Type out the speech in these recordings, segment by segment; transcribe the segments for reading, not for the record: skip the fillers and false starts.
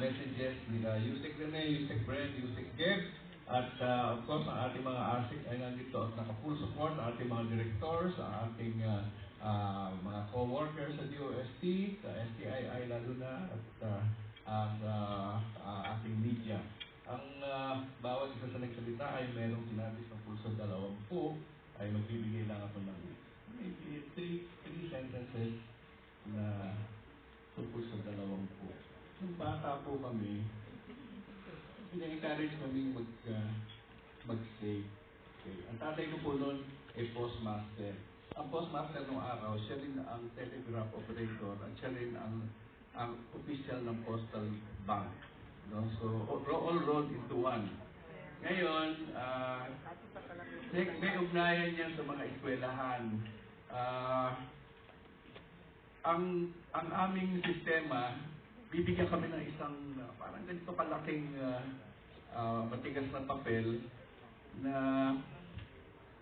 messages nila Yusek Rene, Yusek Brent, Yusek Geb, at of course ang ating mga ASIC ay nandito at naka-full support, ang ating mga directors, ang ating mga co-workers sa DOST, sa STII lalo na, at ang ating media. Ang bawat isa sa nagsalita ay merong sinabis ng pulso 20, ay magbibigay lang ako ng maybe 3 sentences na tungkol sa 20. Nung bata po kami, pina-encourage kami mag-save. Okay. Ang tatay ko po noon ay postmaster. Ang postmaster noong araw, siya rin ang telegraph operator at siya rin ang official ng postal bank. No? So, all rolled into one. Ngayon, may ugnayan yan sa mga eskwelahan. Ang aming sistema, bibigyan kami ng isang parang ganito kalaking matigas na papel na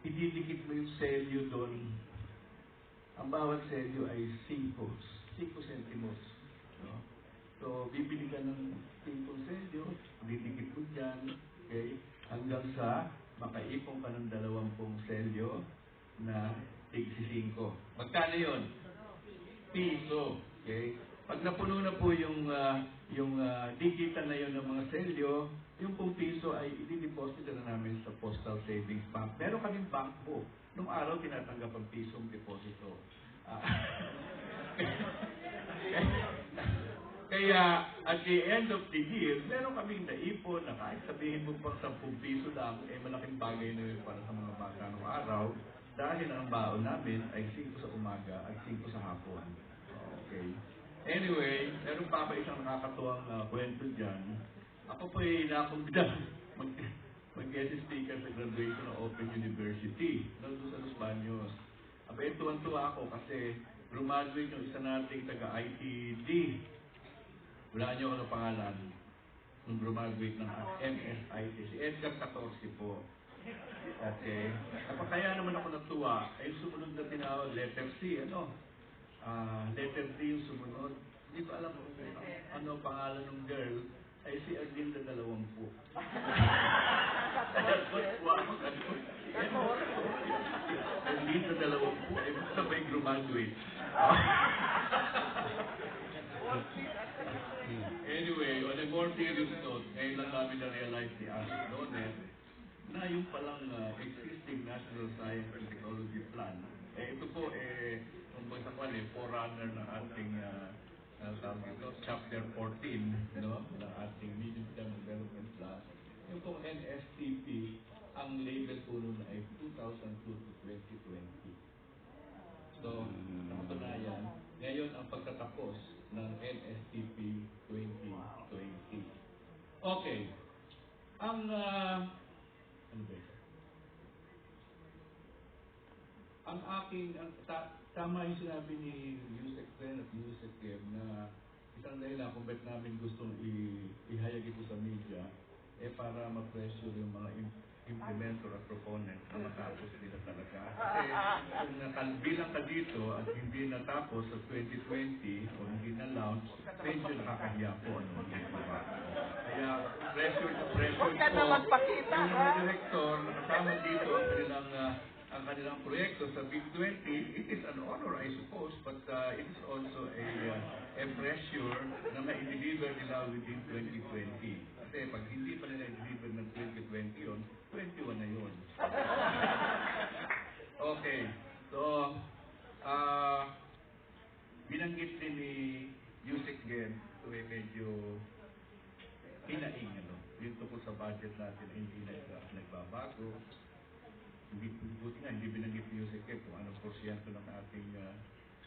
ididikit mo yung selyo doon. Ang bawat selyo ay 5 centimos. No? So, bibili ka ng 5 selyo, didikit mo dyan, okay? Hanggang sa makaipong ka ng 20 selyo na tig-5. Magkano yun? Piso. Okay? Pag napuno na po yung digitan na yun ng mga selyo, yung pong piso ay i-deposit na namin sa Postal Savings Bank. Meron kaming bank book. Nung araw, tinatanggap ang pisong deposito. Kaya, at the end of the year, meron kaming naipon na kahit sabihin mo pang 10 piso lang, malaking bagay na yun para sa mga bata nung araw, dahil ang baon namin ay 5 sa umaga at 5 sa hapon. Okay. Anyway, meron pa isang nakakatuwang kwento dyan. Ako po ay nakumbida mag-guest speaker sa graduation ng Open University doon sa Los Baños. Abay, tuwan-tuwa ako kasi graduate yung isa nating taga-ITD. Wala niyo ano pangalan nung graduate ng MSIT. Si Edgar 14 po. Okay. Kaya naman ako natuwa, ay sumunod na tinawag, letter C, letter D yung sumunod. Hindi ko alam kung ano pangalan ng girl, ay si Arlinda 20. Arlinda 20, ay sabay graduate. Anyway, on a more serious note, ngayon lang namin na-realize ni Asik Donet na yung palang existing National Science and Technology Plan, ito po, forerunner ng ating Chapter 14, no, ng ating Medium-Term Development Plan. Yung pong NSTP, ang label po nun ay 2002 to 2020. So, nakatunayan, ngayon ang pagtatapos ng NSTP 2020. Okay. Tama yung sinabi ni Yusek Ren at Yusek Geb na isang dahilan kung ba't namin gustong ihayag ito sa media para ma-pressure yung mga implementer at proponent na matapos nila talaga. Kasi kung bilang ka dito at hindi natapos sa 2020 o hindi na-launch, medyo nakakahiya po. Kaya pressure po yung mga director na kasama dito ang kanilang proyekto sa Big 20. It is an honor, I suppose, but it is also a pressure na ma-deliver nila within 2020. Kasi pag hindi pa nila i-deliver ng 2020 yun, 21 na yun. Okay. So, binanggit din ni Yusek Gen, ito ay medyo hinaing, yung tungkol sa budget natin ay hindi nagbabago. Buti nga, hindi binanggit ni Yusek Gen kung anong porsyento ng ating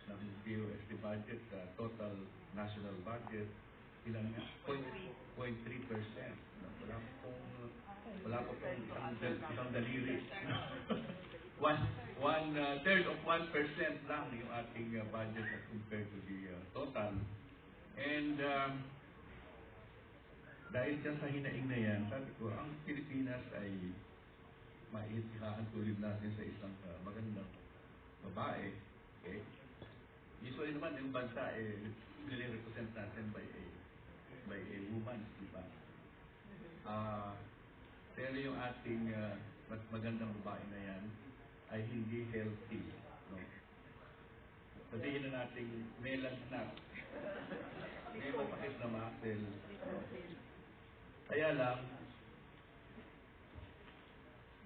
ng DOST budget, total national budget, ilang 0.3%. Wala pa pong isang daliri. One-third of 1% lang yung ating budget as compared to the total. And dahil dyan sa hinaing na yan, sabi ko, ang Pilipinas ay maiitihaan tulad natin sa isang magandang babae. Okay? Usually naman, yung bansa, nire-represent natin by a woman, di ba? Pero yung ating mas magandang babae na yan ay hindi healthy. No? Sabihin na natin, may lagnat, may mapakit na muscle. No? Kaya lang,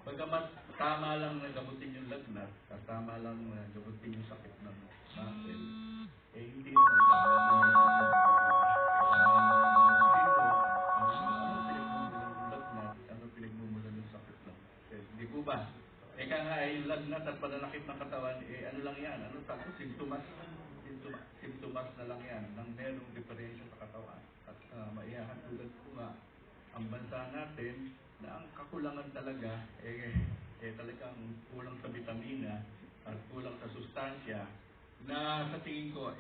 bagamat tama lang na gamutin yung lagnat at tama lang na gamutin yung sakit ng muscle, eh hindi naman di po ba? Eka nga ay lagnat at pananakit ng katawan, eh ano lang yan? Ano tawag? Simptomas na lang yan ng merong diferensya sa katawan. At maihahatulad po nga ang bansa natin na ang kakulangan talaga talagang kulang sa vitamina at kulang sa sustansya na sa tingin ko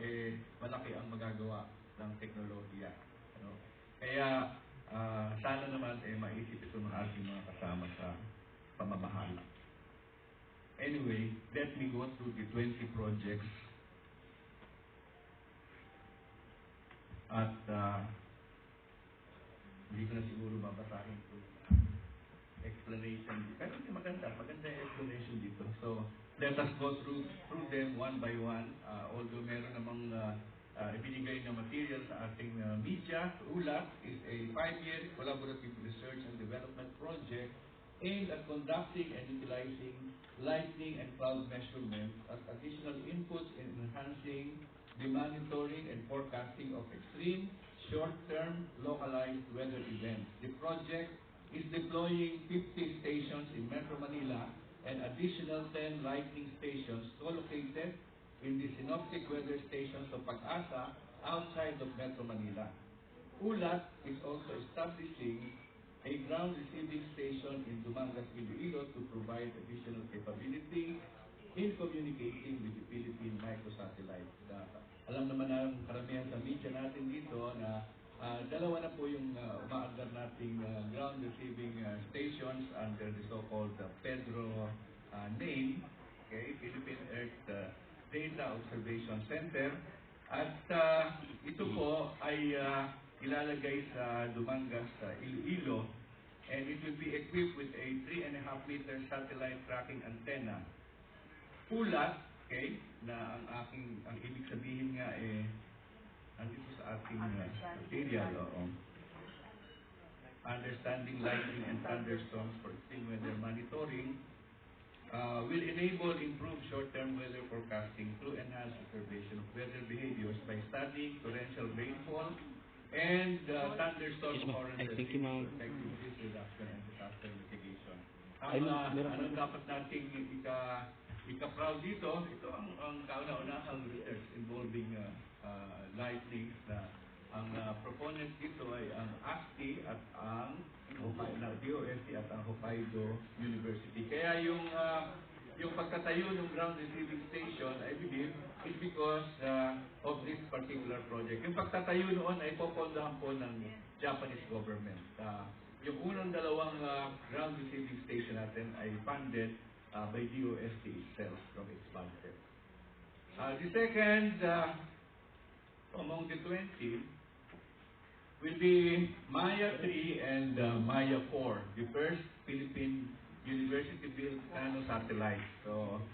malaki ang magagawa ng teknolohiya. Ano? Kaya sana naman maisip ito ng ating mga kasama sa pamamahala. Anyway, let me go through the 20 projects at hindi ko na siguro babasahin ito. Explanation. Pero maganda yung explanation dito. So, let us go through them one by one. Although meron namang ibinigay na material sa ating media, ULAT is a 5-year collaborative research and development project aimed at conducting and utilizing lightning and cloud measurements as additional inputs in enhancing the monitoring and forecasting of extreme, short-term, localized weather events. The project is deploying 50 stations in Metro Manila and additional 10 lightning stations co-located in the synoptic weather stations of Pag-asa outside of Metro Manila. ULAT is also establishing a ground receiving station in Dumangas, Iloilo to provide additional capability in communicating with the Philippine microsatellite data. Alam naman ng karamihan sa media natin dito na dalawa na po yung umaandar nating ground receiving stations under the so-called Pedro name, okay, Philippine Earth Data Observation Center. At ito po ay ilalagay sa Dumangas, Iloilo, and it will be equipped with a 3.5-meter satellite tracking antenna. ULAT, okay, na ang ibig sabihin nga andito sa ating material, understanding lightning and thunderstorms for extreme weather monitoring, will enable improved short-term weather forecasting through enhanced observation of weather behaviors by studying torrential rainfall and thunderstorm occurrences, effective risk reduction and disaster mitigation. Anong dapat nating ika-proud dito? Ito ang kauna-unahang research involving lightning na ang proponent dito ay ang ASTI at ang DOST at ang Hokkaido University. Kaya yung pagtatayo ng ground receiving station, I believe, is because of this particular project. Yung pagtatayo noon ay popondahan po ng Japanese government. Yung unang dalawang ground receiving station natin ay funded by DOST itself from its budget. The second, among the 20, will be Maya 3 and Maya 4, the first Philippine university-built nanosatellites. So,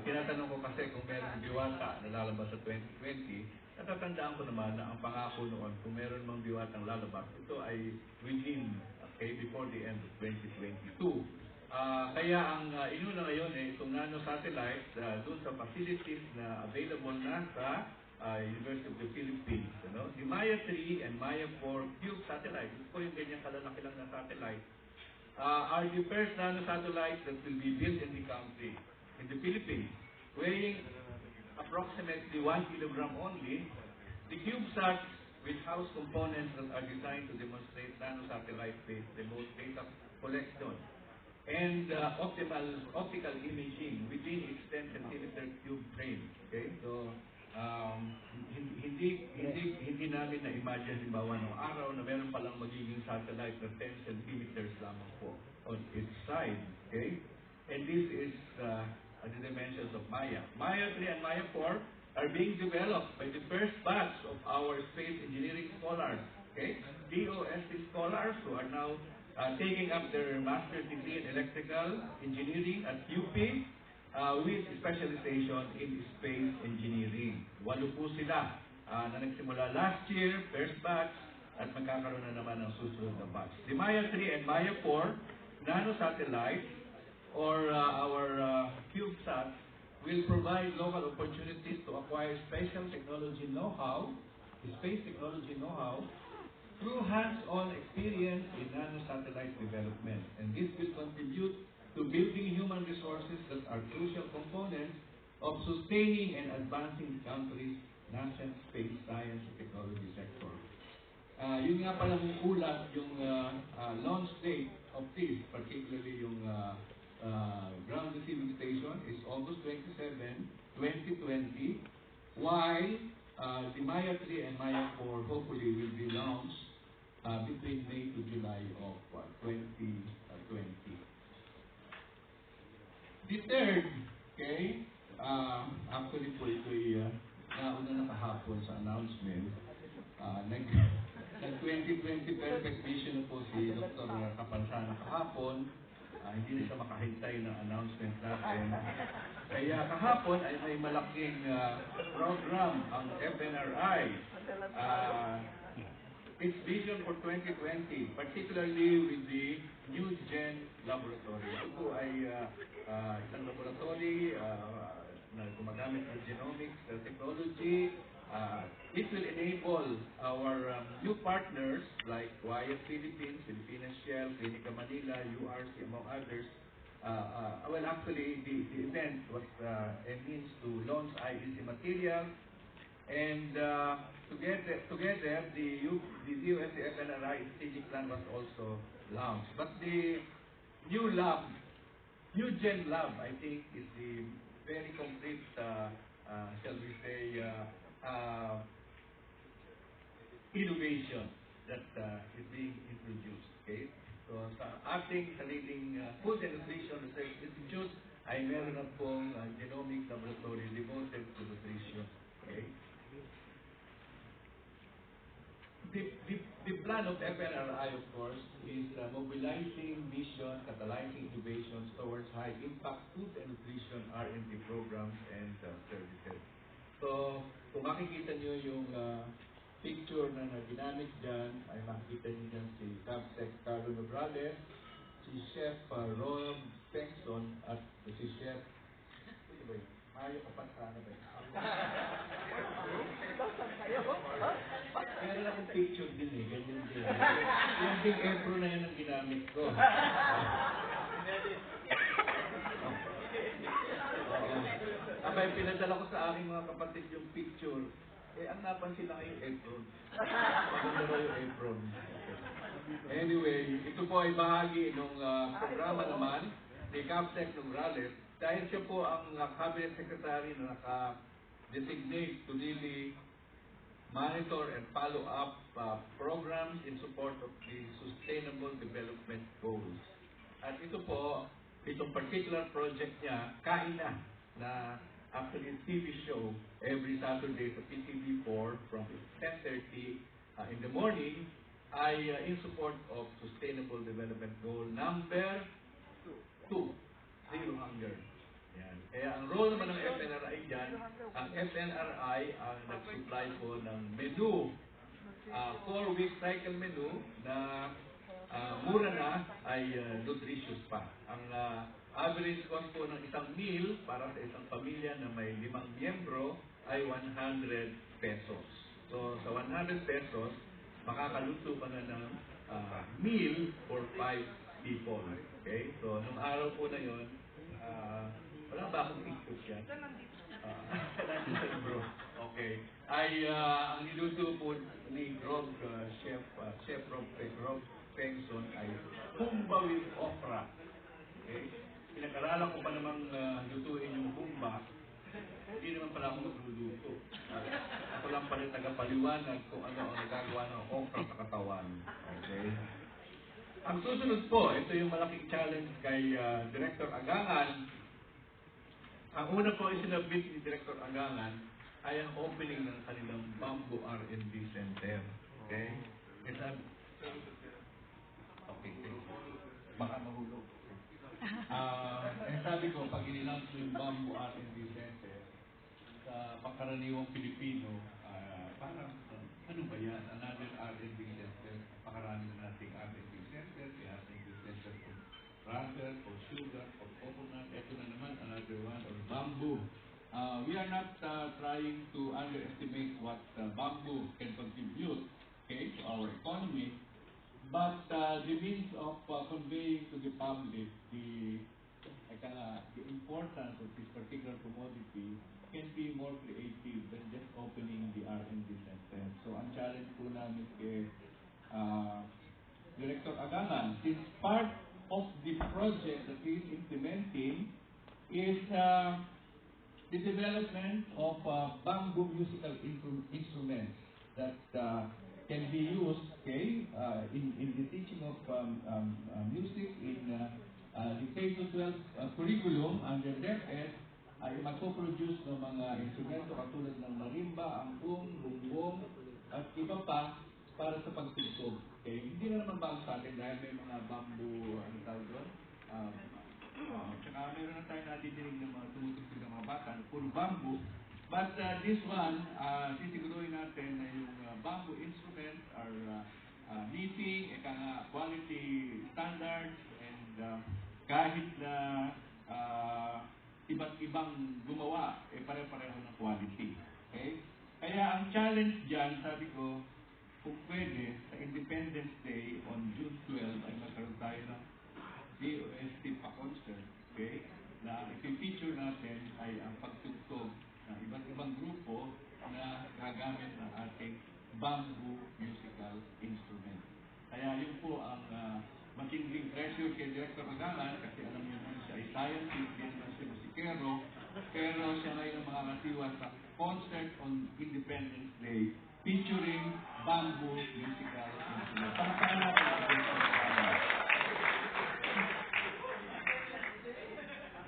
tinatanong ko kasi kung meron diwata na lalabas sa 2020, natatandaan ko naman na ang pangako noon, kung meron mang diwatang lalabas, ito ay within, okay, before the end of 2022. Kaya ang inuna ngayon itong nanosatellites doon sa facilities na available na sa University of the Philippines. Ano? The Maya 3 and Maya 4 cube satellites, ito po yung ganyan kalalaki lang na satellite, are the first nanosatellites that will be built in the country, in the Philippines, weighing approximately 1 kilogram only. The CubeSats with house components that are designed to demonstrate nanosatellite-based remote data collection and optical imaging within its 10 centimeter cube frame. Okay, so hindi namin na-imagine halimbawa ng araw na meron palang magiging satellite na 10 centimeters lamang po on its side. Okay? And this is the dimensions of Maya. Maya 3 and Maya 4 are being developed by the first batch of our space engineering scholars. Okay? DOST scholars who are now taking up their master's degree in electrical engineering at UP with specialization in space engineering. 8 po sila na nagsimula last year, first batch, at magkakaroon na naman ng susunod na batch. The Maya 3 and Maya 4 nano-satellites or our CubeSats will provide local opportunities to acquire spatial technology know-how, space technology know-how, through hands-on experience in nano-satellite development. And this will contribute to building human resources that are crucial components of sustaining and advancing the country's nascent space science and technology sector. Yun nga pala ng ulat, yung launch date of this, particularly yung ground receiving station, is August 27, 2020, while the Maya 3 and Maya 4 hopefully will be launched between May to July of 2020. The third, okay, actually po ito'y nauna na kahapon sa announcement. Nag-2020 perfect vision na po si Dr. Kapansana kahapon. Hindi na siya makahintay ng announcement natin. Kaya kahapon ay may malaking program ang FNRI. Its vision for 2020, particularly with the New Gen Laboratory. Ito po ay isang laboratory na gumagamit ng genomics technology. It will enable our new partners like Wyatt Philippines, Philippines Shell, Clinica Manila, URC, among others. Well, actually, the event was a means to launch IEC material, and together the DOST FNRI strategic plan was also launched. But the new lab, New Gen Lab, I think, is the very complete, shall we say, innovation that is being introduced. Okay? So sa ating sariling Food and Nutrition Research Institute ay meron na pong genomic laboratory devoted to nutrition. Okay? The plan of FNRI, of course, is mobilizing mission, catalyzing innovations towards high-impact food and nutrition R&D programs and services. So, kung makikita nyo yung picture na ginamit dyan, ay makikita nyo dyan si Capsec Carlo Nograles, si Chef Rob Pengson, at si Chef, ano ba yun? Mayo Kapansana ba yun? Meron akong picture din eh, ganyan din. Yung big apron na yun ang ginamit ko. Abay, pinadala ko sa aking mga kapatid yung picture. Eh, ang napansin lang yung apron. Maganda raw yung apron. Anyway, ito po ay bahagi ng programa naman ni Capsec Nograles dahil siya po ang Cabinet Secretary na naka-designate to really monitor and follow up programs in support of the Sustainable Development Goals. At ito po, itong particular project niya, Kaina, na actually TV show every Saturday sa PTV4 from 10:30 in the morning ay in support of Sustainable Development Goal number 2, Zero Hunger. Yan. Kaya ang role naman ng FNRI dyan, ang FNRI ang nag-supply po ng menu, 4-week cycle menu na mura na ay nutritious pa. Ang average cost po ng isang meal para sa isang pamilya na may 5 miyembro ay 100 pesos. So sa 100 pesos, makakaluto ka na ng meal for 5 people. Okay? So nung araw po na yun, wala ba akong picture yan? Bro. Okay. Ay, ang niluto po ni Chef Rob Pengson ay humba with okra. Okay? Pinag-aralan ko pa namang lutuin yung humba. Hindi naman pala ako magluluto. Ako lang pala tagapaliwanag kung ano ang nagagawa ng okra sa katawan. Okay? Ang susunod po, ito yung malaking challenge kay Director Agangan. Ang una po isinabit ni Director Agangan ay ang opening ng kanilang Bamboo R&D Center. Okay? karaniwang Pilipino, parang, ano ba yan? Another R&D center. Pakarami na nating R&D center, kaya R&D center of rubber, or sugar, or coconut. Ito na naman, another one, or bamboo. We are not trying to underestimate what bamboo can contribute, okay, to our economy, but the means of conveying to the public the importance of this particular commodity can be more creative than just opening the R&D center. So, ang challenge po namin kay Director Agangan, since part of the project that he is implementing is the development of bamboo musical instruments that can be used, okay, in the teaching of music in the K-12 curriculum under DepEd, ay magpo-produce ng mga instrumento katulad ng marimba, angkong, bumbong, at iba pa para sa pagtugtog. Okay? Hindi na naman bago sa atin dahil may mga bamboo, ano tawag doon? Tsaka meron na tayo nadidinig ng mga tumutugtog ng mga bata, puro bamboo. But this one, sisiguruhin natin na yung bamboo instruments are meeting quality standards and kahit na iba't ibang gumawa, pare-pareho ng quality. Okay? Kaya ang challenge dyan, sabi ko, kung pwede, sa Independence Day on June 12 ay magkaroon tayo ng DOST pa-concert, okay? Na ipipicture natin ay ang pagtugtog ng iba't ibang grupo na gagamit ng ating bamboo musical instrument. Kaya yun po ang matinding pressure kay Director Agangan kasi alam niyo naman siya ay scientist, yan na siya musikero, pero siya ngayon ang mga katiwa sa concert on Independence Day featuring bamboo musical instrument. Palakpakan natin ang Director Agangan.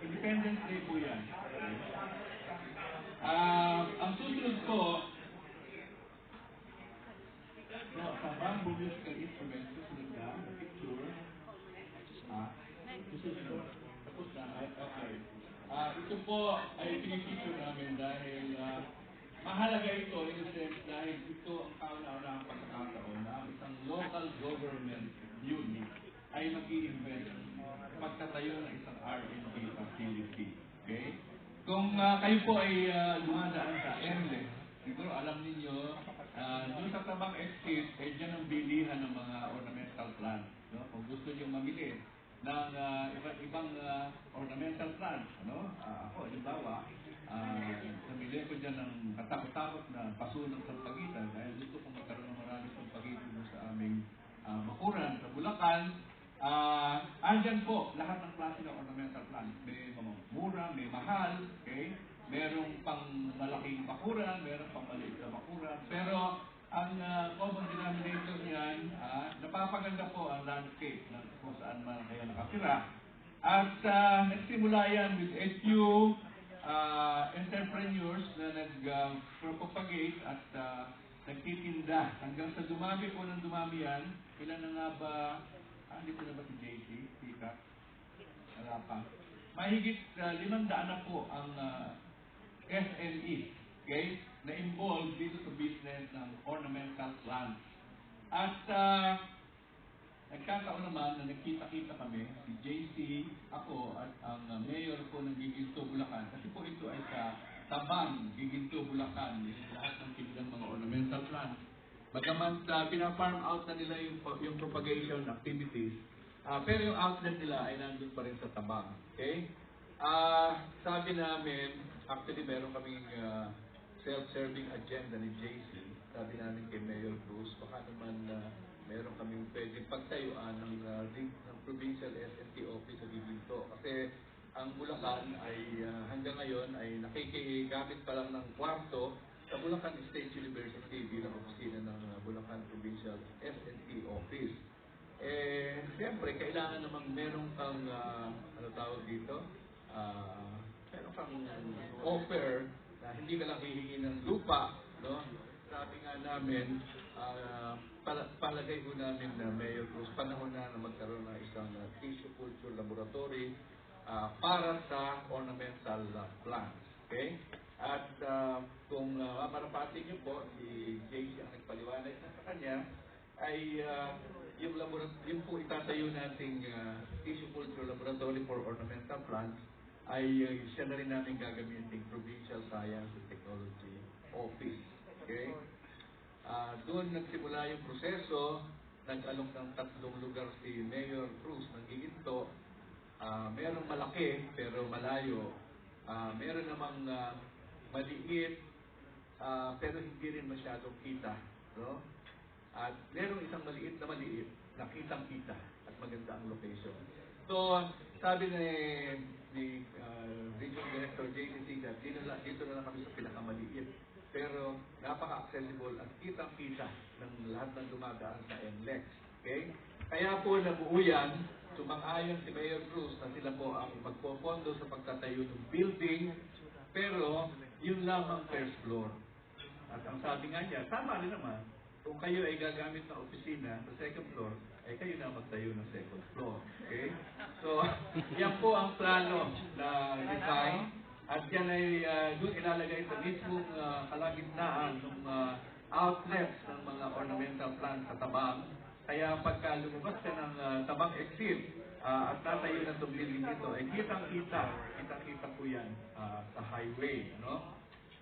Independence Day po yan. Ang susunod po, sa bamboo musical instrument, susunod na, picture. Susunod. Tapos na. Okay. Ito po ay pinipicture namin dahil mahalaga ito in a sense dahil ito ang kauna-unahang pagkakataon na isang local government unit ay mag-i-invest pagtatayo ng isang R&D facility. Okay? Kung kayo po ay dumadaan sa NLEX, siguro alam ninyo, doon sa Tabang Estate, dyan ang bilihan ng mga ornamental plants. No? Kung gusto nyo mamili ng iba't ibang ornamental plants, no? Ako, halimbawa, namili ko dyan ng katakot-takot na paso ng sampagitan dahil gusto kong magkaroon ng maraming sampagitan sa aming bakuran sa Bulacan. Andyan po lahat ng klase ng ornamental plants. May mga mura, may mahal, okay? Merong pang malaking bakuran, merong pang maliit na bakuran. Pero ang common denominator niyan, napapaganda po ang landscape kung saan man kayo nakatira. At nagsimula yan with a few entrepreneurs na nag-propagate at nagtitinda. Hanggang sa dumami po ng dumami yan, ilan na nga ba, dito na ba si JC? Tita? Wala pa. Mahigit 500 na po ang SME, okay, na involved dito sa business ng ornamental plants. At nagkataon naman na nagkita-kita kami, si JC, ako, at ang mayor po ng Giginto, Bulacan. Kasi po ito ay sa Tabang, Giginto, Bulacan, lahat ng kinilang mga ornamental plants. Bagamat pina-farm out na nila yung propagation activities, pero yung outlet nila ay nandun pa rin sa Tabang. Okay? Sabi namin, actually meron kaming self-serving agenda ni JC. Sabi namin kay Mayor Cruz, baka naman meron kaming pwedeng pagtayuan ng provincial S&T office sa Giginto. Kasi ang Bulacan ay hanggang ngayon ay nakikigamit pa lang ng kwarto sa Bulacan State University bilang opisina ng Bulacan Provincial S&T Office. Siyempre, kailangan namang meron kang, ano tawag dito, meron kang offer na hindi ka lang hihingi ng lupa, no? Sabi nga namin, palagay ko namin na Mayor Cruz, panahon na magkaroon ng isang tissue culture laboratory para sa ornamental plants. Okay? At kung mamarapatin niyo po, si JC ang nagpaliwanag na sa kanya, ay yung po itatayo nating tissue culture laboratory for ornamental plants ay siya na rin namin gagamitin Provincial Science and Technology Office. Okay? Doon nagsimula yung proseso, nag-alok ng 3 lugar si Mayor Cruz ng Giginto. Merong malaki pero malayo. Meron namang maliit pero hindi rin masyadong kita. No? At merong isang maliit na kitang-kita at maganda ang location. So, sabi ni Regional Director JCC that dito na lang kami sa pinakamaliit. Pero napaka-accessible at kitang-kita ng lahat ng dumadaan sa NLEX. Okay? Kaya po nabuo yan, sumang-ayon si Mayor Cruz na sila po ang magpopondo sa pagtatayo ng building, pero yun lamang first floor. At ang sabi nga niya, tama rin naman, kung kayo ay gagamit ng opisina sa second floor, ay kayo na magtayo ng second floor. Okay? So, yan po ang plano na design. At yan ay doon ilalagay sa mismong kalagitnaan ng outlets ng mga ornamental plants sa tabang. Kaya pagka lumabas ka ng tabang exit at tatayo na itong building ito, ay kitang-kita po yan sa highway. No?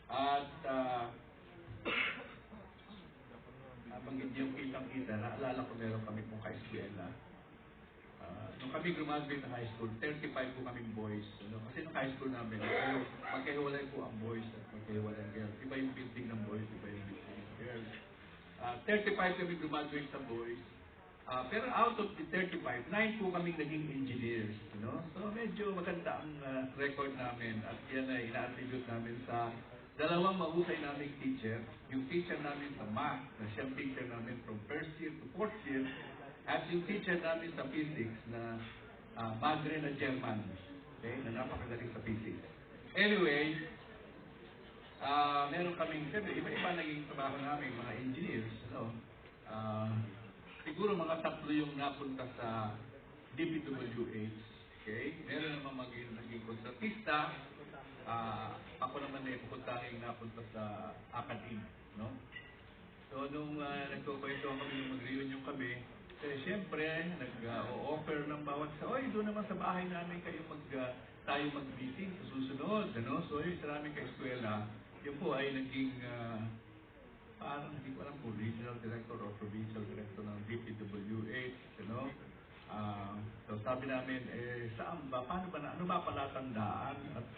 At pag hindi yung kitang-kita, naalala ko meron kami pong ka-eskwela. Nung kami graduate ng high school, 35 po kaming boys. Kasi nung high school namin, magkahiwalay po ang boys at magkahiwalay ang girls. Iba yung building ng boys, iba yung building ng girls. 35 kami graduate sa boys. Pero out of the 35, 9 po kaming naging engineers. So medyo maganda ang record namin at yan ay ina-attribute namin sa dalawang mahusay naming teacher. Yung teacher namin sa math, na siyang teacher namin from first year to fourth year, at yung teacher namin sa physics na madre na German, okay, na napakagaling sa physics. Anyway, meron kaming, siyempre, iba-iba naging trabaho namin, mga engineers, siguro mga 3 yung napunta sa DPWH, okay? Meron naman naging kontratista, ako naman ay pupuntahing napunta sa academe, no? So, nung nagkukwento kami, mag-reunion kami, siyempre, nag-offer ng bawat sa, oy, doon naman sa bahay namin kayo tayo mag-meeting sa susunod, So, yung sa namin ka-eskwela, yun po ay naging, parang hindi ko alam po, regional director or provincial director ng DPWH, So, sabi namin, saan ba, paano ba, ano ba palatandaan at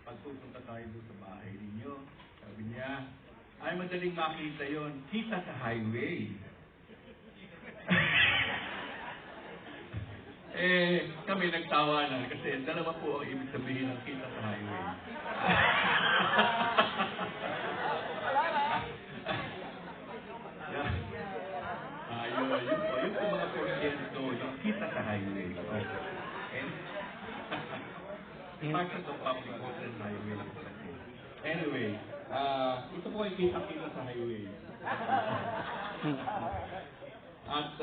pagpupunta tayo doon sa bahay ninyo? Sabi niya, ay madaling makita yon, kita sa highway. Kami nagtawa na kasi dalawa po ang ibig sabihin ng kita sa highway. Yun po mga porsyento, yung kita sa highway. Okay? Part of public water and highway. Anyway, ito po ay kita sa highway. At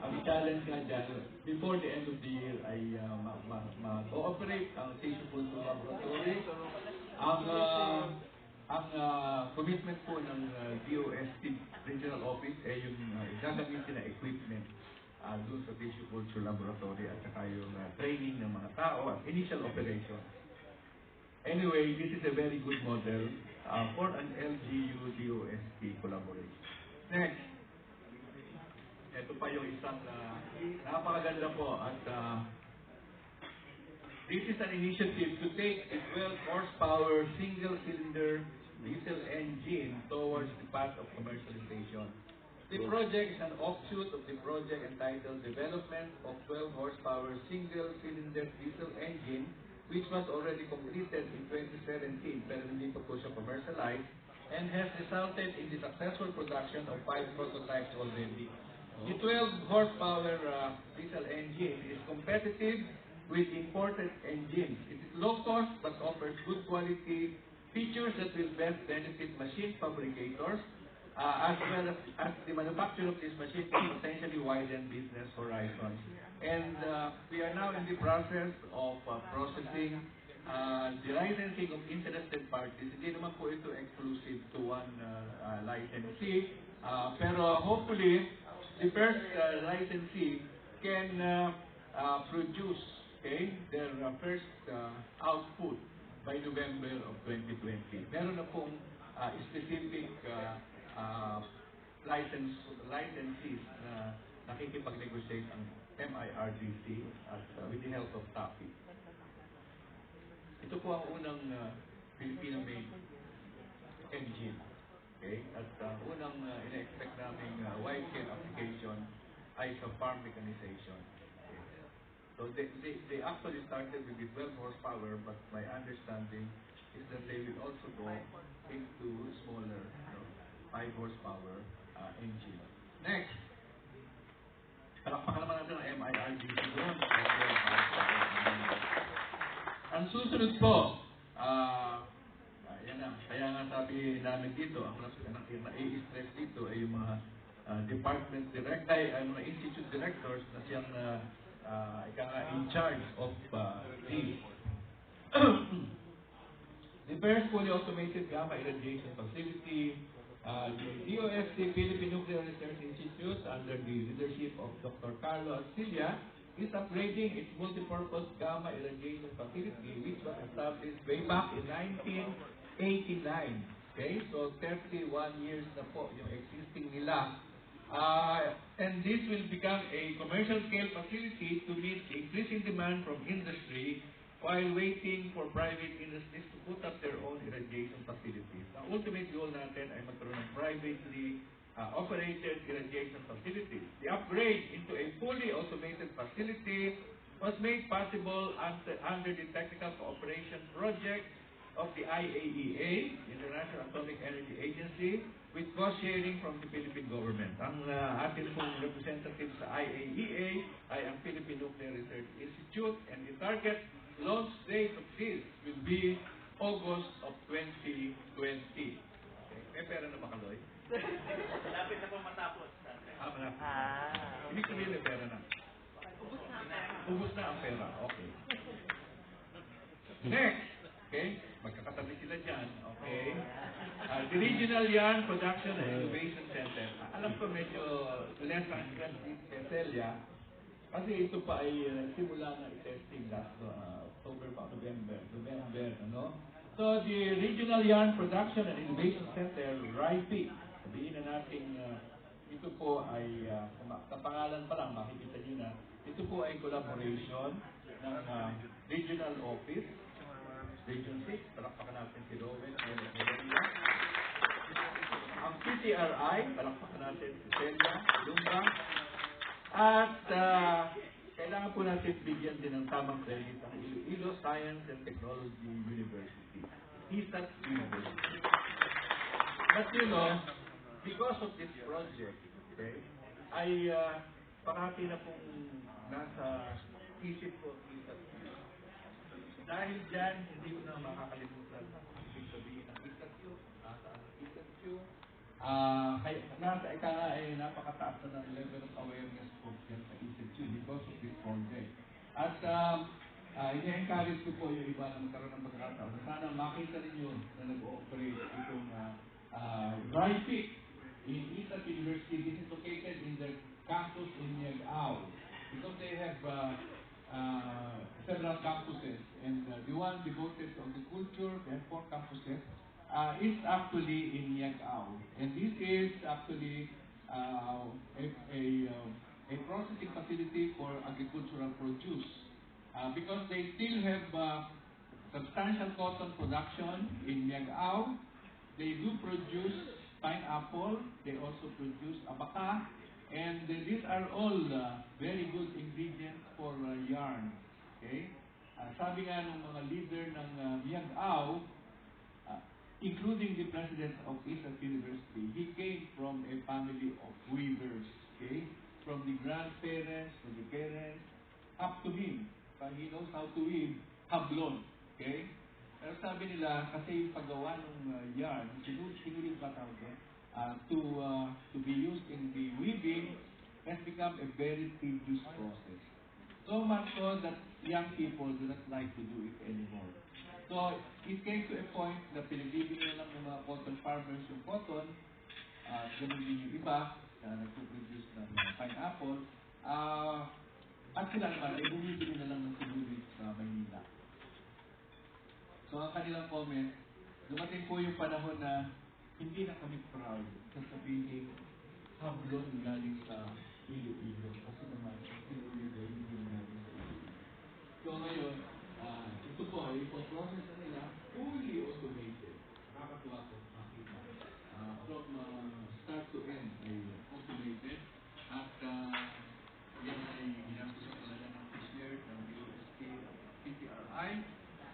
ang challenge nga dyan, before the end of the year ay mag-ooperate ang tissue culture laboratory. Ang commitment po ng DOST Regional Office ay yung gagamitin na equipment doon sa tissue culture laboratory at saka yung training ng mga tao at initial operation. Anyway, this is a very good model for an LGU-DOST collaboration. Next. Ito pa yung isang napakaganda po at this is an initiative to take a 12 horsepower single-cylinder diesel engine towards the path of commercialization. The project is an offshoot of the project entitled Development of 12 horsepower single-cylinder diesel engine, which was already completed in 2017 pero hindi pa po siya commercialized and has resulted in the successful production of 5 prototypes already. The 12 horsepower diesel engine is competitive with imported engines. It is low cost but offers good quality features that will best benefit machine fabricators as well as the manufacturer of this machine to potentially widen business horizons. And we are now in the process of processing the licensing of interested parties, hindi naman po ito exclusive to one licensee. Pero hopefully, the first licensee can produce their first output by November of 2020. Meron na pong specific licensees na nakikipag-negotiate ang MIRDC at with the help of TAPI. Ito po ang unang Filipino-made engine. At unang ina-expect namin wide-scale application ay sa farm mechanization. So they actually started with the 12 horsepower, but my understanding is that they will also go into smaller 5 horsepower engine. Next, palakpakan naman natin ang MIRDC doon. Ang susunod po, yan na. Kaya nga sabi namin dito, ang nai-stress dito ay yung mga department mga institute directors na siyang in charge of these. The first fully automated gamma irradiation facility, the DOST Philippine Nuclear Research Institute under the leadership of Dr. Carlo Arcilla is upgrading its multipurpose gamma irradiation facility, which was established way back in 1989. Okay, so 31 years na po yung existing nila. And this will become a commercial scale facility to meet the increasing demand from industry while waiting for private industries to put up their own irradiation facilities. Ang ultimate goal natin ay magkaroon ng privately operated irradiation facilities. The upgrade into a fully automated facility was made possible under the Technical Cooperation Project of the IAEA, International Atomic Energy Agency, with cost sharing from the Philippine government. Ang ating pong representative sa IAEA ay ang Philippine Nuclear Research Institute, and the target launch date of this will be August of 2020. Okay. May pera na ba, Kaloy? Lapit na po matapos. Malapit. Ibig sabihin may pera na. Ubus na ang pera. Okay. Next. Okay? Magkakatabi sila dyan. Okay? The Regional Yarn Production and Innovation Center. Alam ko medyo less ang Celia kasi ito pa ay simula na i-testing last October pa, November, ano? So, the Regional Yarn Production and Innovation Center, RIPI, sabihin na natin, ito po ay, kapangalan pa lang, makikita nyo na, ito po ay collaboration ng Regional Office, Region 6, palakpakan natin si Rowan, ang CTRI, palakpakan natin si Celia, Lumba, at kailangan po natin bigyan din ng tamang credit ang Iloilo Science and Technology University, ISAT University. But you know, because of this project, okay, ay parati na pong nasa isip ko ISAT. Dahil dyan, hindi ko na makakalimutan ibig sabihin ng ISAT. Nasa ang ISAT. Kaya nasa ika nga ay napakataas na ng level of awareness po yan sa ISAT because of this project. At i-encourage ko po yung iba na magkaroon ng pagkakataon. Sana makita ninyo na nag-ooperate itong RIPIC in ISAT University. This is located in the campus in Yag-Ao because they have several campuses, and the one devoted to agriculture, they have 4 campuses, is actually in Yag-Ao. And this is actually a processing facility for agricultural produce because they still have substantial cotton production in Yag-Ao. They do produce pineapple, they also produce abaca, and these are all very good ingredients for yarn. Okay? Sabi nga ng mga leader ng Yag-Ao, including the president of ISAT University, he came from a family of weavers. Okay? From the grandparents to the parents, up to him. He knows how to weave hablon. Okay? Pero sabi nila, kasi yung paggawa ng yarn, sinulid pa tawag to be used in the weaving has become a very tedious process. So much so that young people do not like to do it anymore. So, it came to a point na pinagbibigyan na lang ng mga cotton farmers yung cotton, ganun din yung iba na nagpo-produce ng pineapple, at sila naman ay bumibili na lang ng sigurit sa Maynila. So, ang kanilang comment, dumating po yung panahon na hindi na kami proud sasabihin hablon galing sa Iloilo. Kasi naman, Iloilo, hindi namin sa Iloilo. So ngayon, ito po ay process na nila fully automated. Nakakatuwa po makita. From start to end ay automated. At yan ay ginagawa sa talaga ng engineer ng DOST PTRI.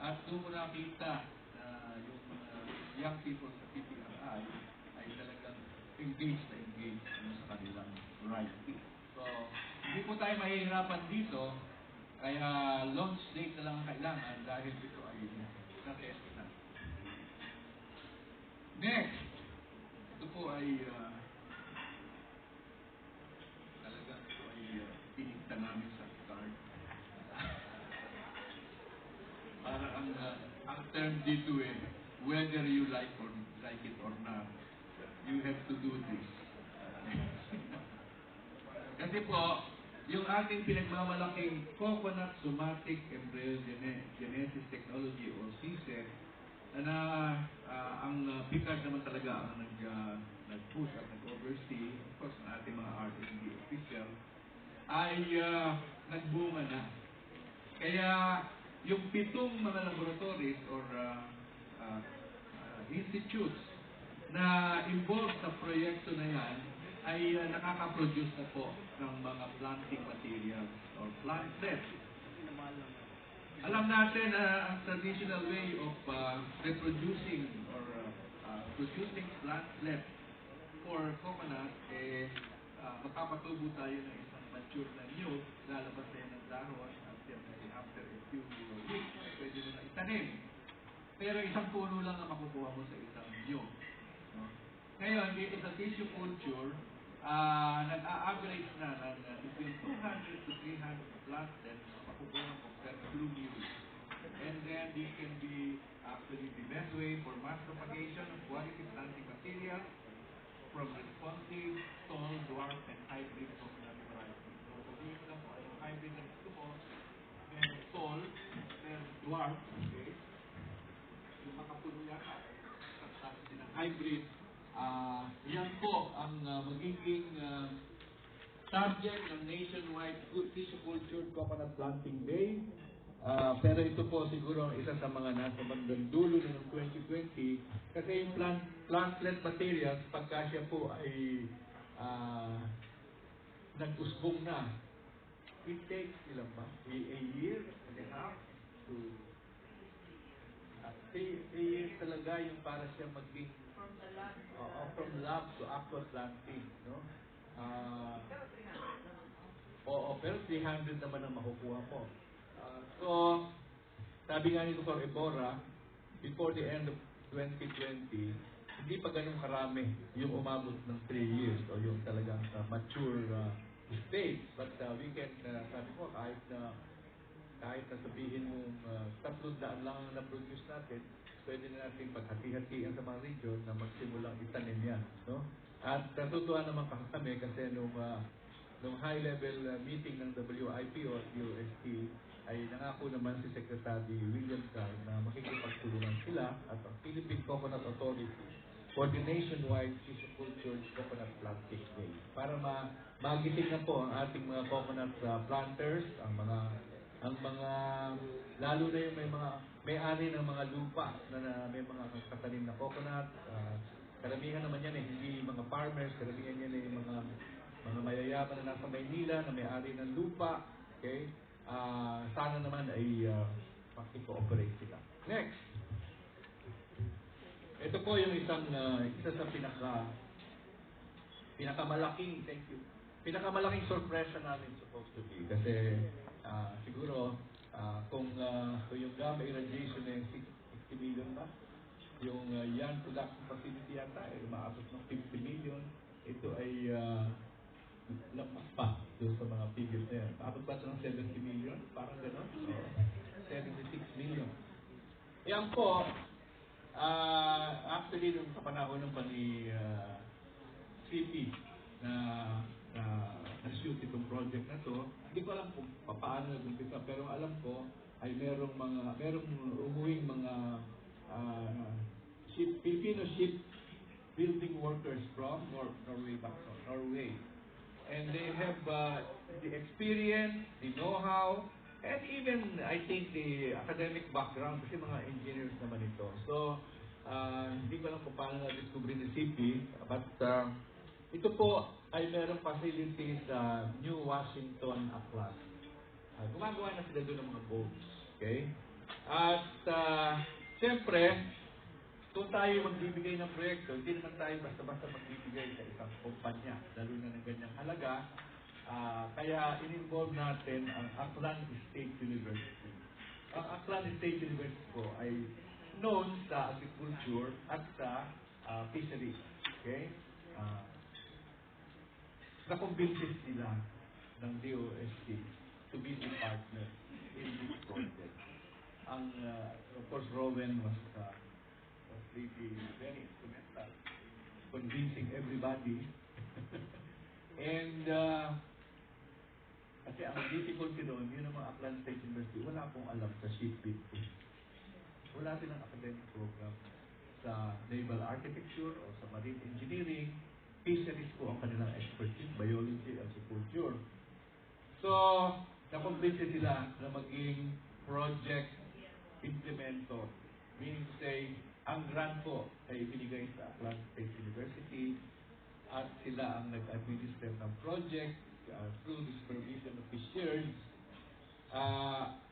At doon mo nakita na yung mga young people sa PTRI ay talagang engaged sa kanilang writing. So, hindi po tayo mahihirapan dito, kaya launch date na lang ang kailangan dahil ito ay na-test na. Next, ito po ay talagang ito ay pinigtan namin sa card. Para ang term dito whether you like it or not, you have to do this. Kasi po, yung ating pinagmamalaking Coconut Somatic Embryogenesis Technology o CSET, na ang PICARD naman talaga ang nag-push at nag-oversee, of course, ang ating mga R&D official, ay nagbunga na. Kaya yung 7 mga laboratories or institutes na involved sa proyekto na yan ay nakaka-produce na po ng mga planting materials or plantlets. Alam natin ang traditional way of reproducing or producing plantlets for coconut, magpapatubo tayo ng isang mature na niyog, lalabas na yan ng dahon, at after a few weeks, pwede mo na itanim. Pero isang puno lang ang makukuha mo sa isang niyog. No? Ngayon, dito sa tissue culture, nag-a-average na ng between 200 to 300 plantlets makukuha mo per plumule. And then, this can be actually the best way for mass propagation of quality planting material from responsive, tall, dwarf, and hybrid coconut varieties. So, sabihin ko lang po, yung hybrid na gusto ko, meron tall, meron dwarf, okay? Yung makapuno yata, sabi din ng hybrid. Yan po ang magiging subject ng nationwide tissue culture coconut planting day. Pero ito po siguro ang isa sa mga nasa bandang dulo na ng 2020 kasi yung plantlet materials pagka siya po ay nag-usbong na, it takes ilan ba? A year and a half to 3 years talaga yung para siya maging from lab to actual planting, no? Pero 300 naman ang makukuha po. So, sabi nga nito for Ebora, before the end of 2020, hindi pa ganun karami yung umabot ng 3 years o yung talagang mature stage. But we can, sabi ko, kahit na sabihin mo 300 lang ang na-produce natin, pwede na natin paghati-hatian sa mga region na magsimulang itanim yan. No? At natutuwa naman kami kasi nung high-level meeting ng WIP o DOST ay nangako naman si Secretary William Carr na makikipagtulungan sila at ang Philippine Coconut Authority for the nationwide tissue culture coconut planting day para magising na po ang ating mga coconut planters, ang mga lalo na yung may-ari ng mga lupa na may mga katanim na coconut. Karamihan naman yan hindi mga farmers, karamihan yan yung mga mayayaman na nasa Maynila na may-ari ng lupa. Okay? Sana naman ay makikooperate sila. Next. Ito po yung isa sa pinakamalaking, thank you, pinakamalaking sorpresa namin supposed to be. Kasi siguro kung yung gamma irradiation ay 60 million ba? Yung yan production facility yata ay umaabot ng 50 million. Ito ay lampas pa doon sa mga figures na yan. Paabot ba ito ng 70 million? Parang gano'n? So, 76 million. Yan po, actually, nung sa panahon ng ni CP na na na-shoot itong project na to, hindi ko alam kung paano nag-umpisa, pero alam ko ay merong umuwing mga Filipino ship building workers from Norway. And they have the experience, the know-how, and even, I think, the academic background kasi mga engineers naman ito. So, hindi ko alam kung paano na-discover ni CP, but ito po ay merong facility sa New Washington, Aklan. Gumagawa na sila doon ng mga boats. Okay? At, siyempre, kung tayo magbibigay ng proyekto, hindi naman tayo basta-basta magbibigay sa isang kumpanya, lalo na ng ganyang halaga. Kaya in-involve natin ang Aklan State University. Ang Aklan State University po ay known sa agriculture at sa fisheries. Okay? Na-convinces sila ng DOST to be the partner in this project. Of course, Rowan was really very instrumental, convincing everybody. And kasi ang difficulty doon, yun ang mga Aklan State University, wala pong alam sa shipbuilding. Wala silang academic program sa naval architecture o sa marine engineering. Fisheries po ang kanilang expertise, biology, agriculture. So, nakonvince sila na maging project implementer. Meaning to say, ang grant po ay ibinigay sa Aklan State University at sila ang nag-administer ng project through the supervision of fisheries.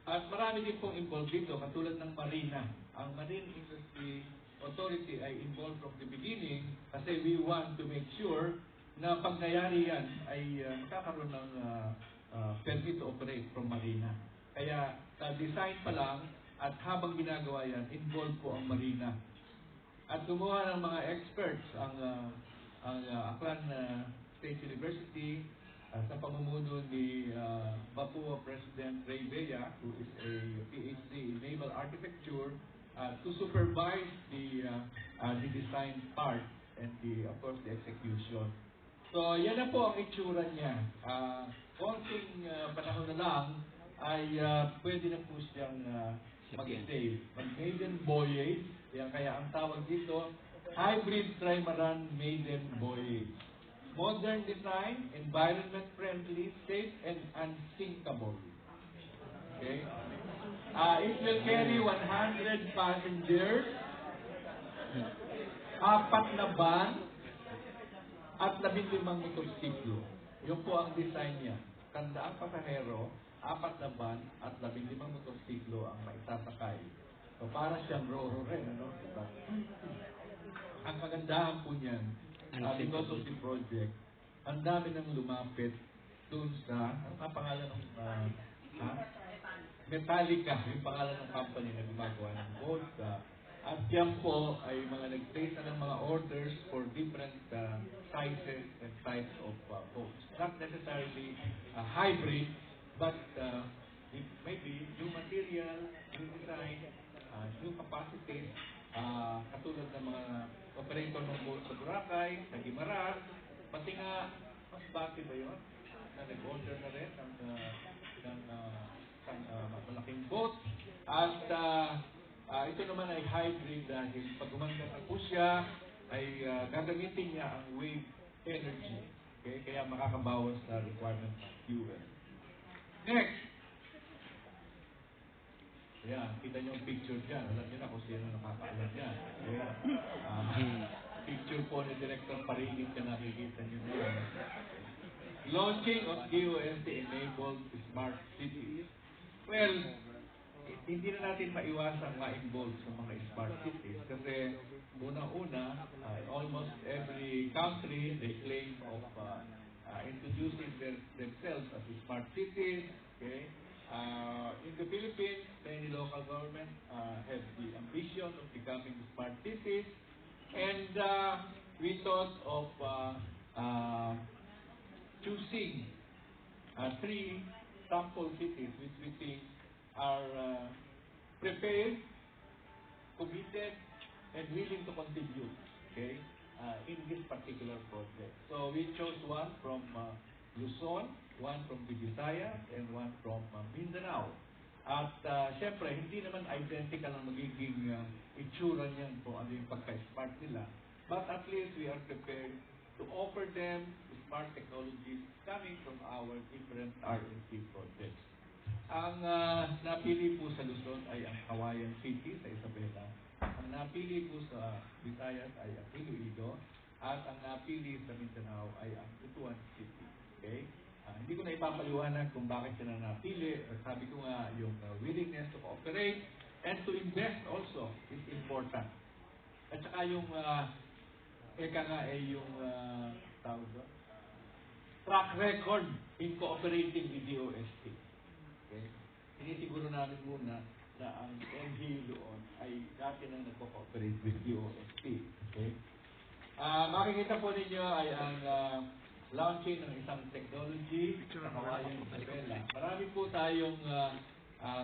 At marami din pong involved dito, katulad ng Marina. Ang Marine Industry Authority ay involved from the beginning kasi we want to make sure na pag nangyari yan ay magkakaroon ng permit to operate from Marina. Kaya design pa lang at habang ginagawa yan, involved po ang Marina. At gumawa ng mga experts ang Aklan State University sa pamumuno ni Papua President Ray Bea, who is a PhD in naval architecture, to supervise the design part and of course the execution. So yan na po ang itsura niya. Konting panahon na lang ay pwede na po siyang mag-save. Mag-maiden voyage, yan kaya ang tawag dito, hybrid trimaran maiden voyage. Modern design, environment-friendly, safe, and unsinkable. Okay? It will carry 100 passengers, 4 na van, at 15 motorsiklo. Yun po ang design niya. 100 pasahero, 4 na van, at 15 motorsiklo ang maisasakay. So, para siyang ro-ro rin, ano? Diba? Ang kagandahan po niyan, because of the project, ang dami nang lumapit dun sa, ano nga pangalan ng, Metallica, yung pangalan ng company na gumagawa ng boat. At yan po ay mga nag-place na ng mga orders for different sizes and types of boats. Not necessarily hybrid, but it may be new material, new design, new capacities, katulad ng mga operator ng boat sa Boracay, sa Guimaras, pati nga, mas bakit ba yun? Na nag-order na rin ng malaking boat. At ito naman ay hybrid dahil pag gumanda na po siya, ay gagamitin niya ang wave energy. Okay? Kaya makakabawas sa requirement ng fuel. Next! Ayan, kita niyo yung picture dyan. Alam niyo na kung sino nakakaalam yan. Okay? Picture po ni Director Paringit na nakikita niyo na yan. Launching of DOST-enabled smart cities. Well, hindi na natin maiwasang ma-involve sa mga smart cities kasi unang-una, almost every country, they claim of introducing themselves as smart cities. Okay? In the Philippines, many local governments have the ambition of becoming smart cities, and we thought of choosing 3 sample cities which we think are prepared committed and willing to contribute, okay, in this particular project. So we chose one from Luzon, one from the Visayas, and one from Mindanao. At syempre, hindi naman identical ang magiging itsura niyan kung ano yung pagka-smart nila. But at least we are prepared to offer them smart technologies coming from our different R&D projects. Ang napili po sa Luzon ay ang Hawaiian City sa Isabela. Ang napili po sa Visayas ay ang Iloilo. At ang napili sa Mindanao ay ang Butuan City. Okay? Hindi ko na ipapaliwanag kung bakit sila napili. Sabi ko nga, yung willingness to cooperate and to invest also is important. At saka yung, tawag doon, track record in cooperating with DOST. Okay? Sinisiguro namin muna na ang NG doon ay dati nang nagko-cooperate with DOST. Okay? Makikita po ninyo ay ang launching ng isang technology sa Kawayan Isabela. Marami po tayong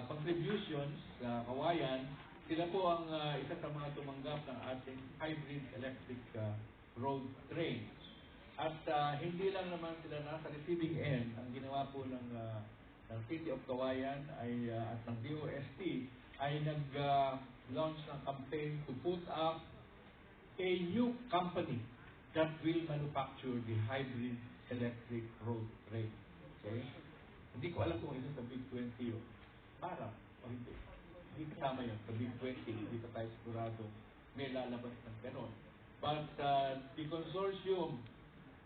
contributions sa Kawayan. Sila po ang isa sa mga tumanggap ng ating hybrid electric road train. At hindi lang naman sila nasa receiving end. Ang ginawa po ng City of Kawayan ay, at ng DOST ay nag-launch ng campaign to put up a new company that will manufacture the hybrid electric road train. Okay? Hindi ko alam kung isa sa Big 20 yun. Parang, o hindi. Hindi kasama yun sa Big 20. Hindi pa tayo sigurado may lalabas ng ganon. But the consortium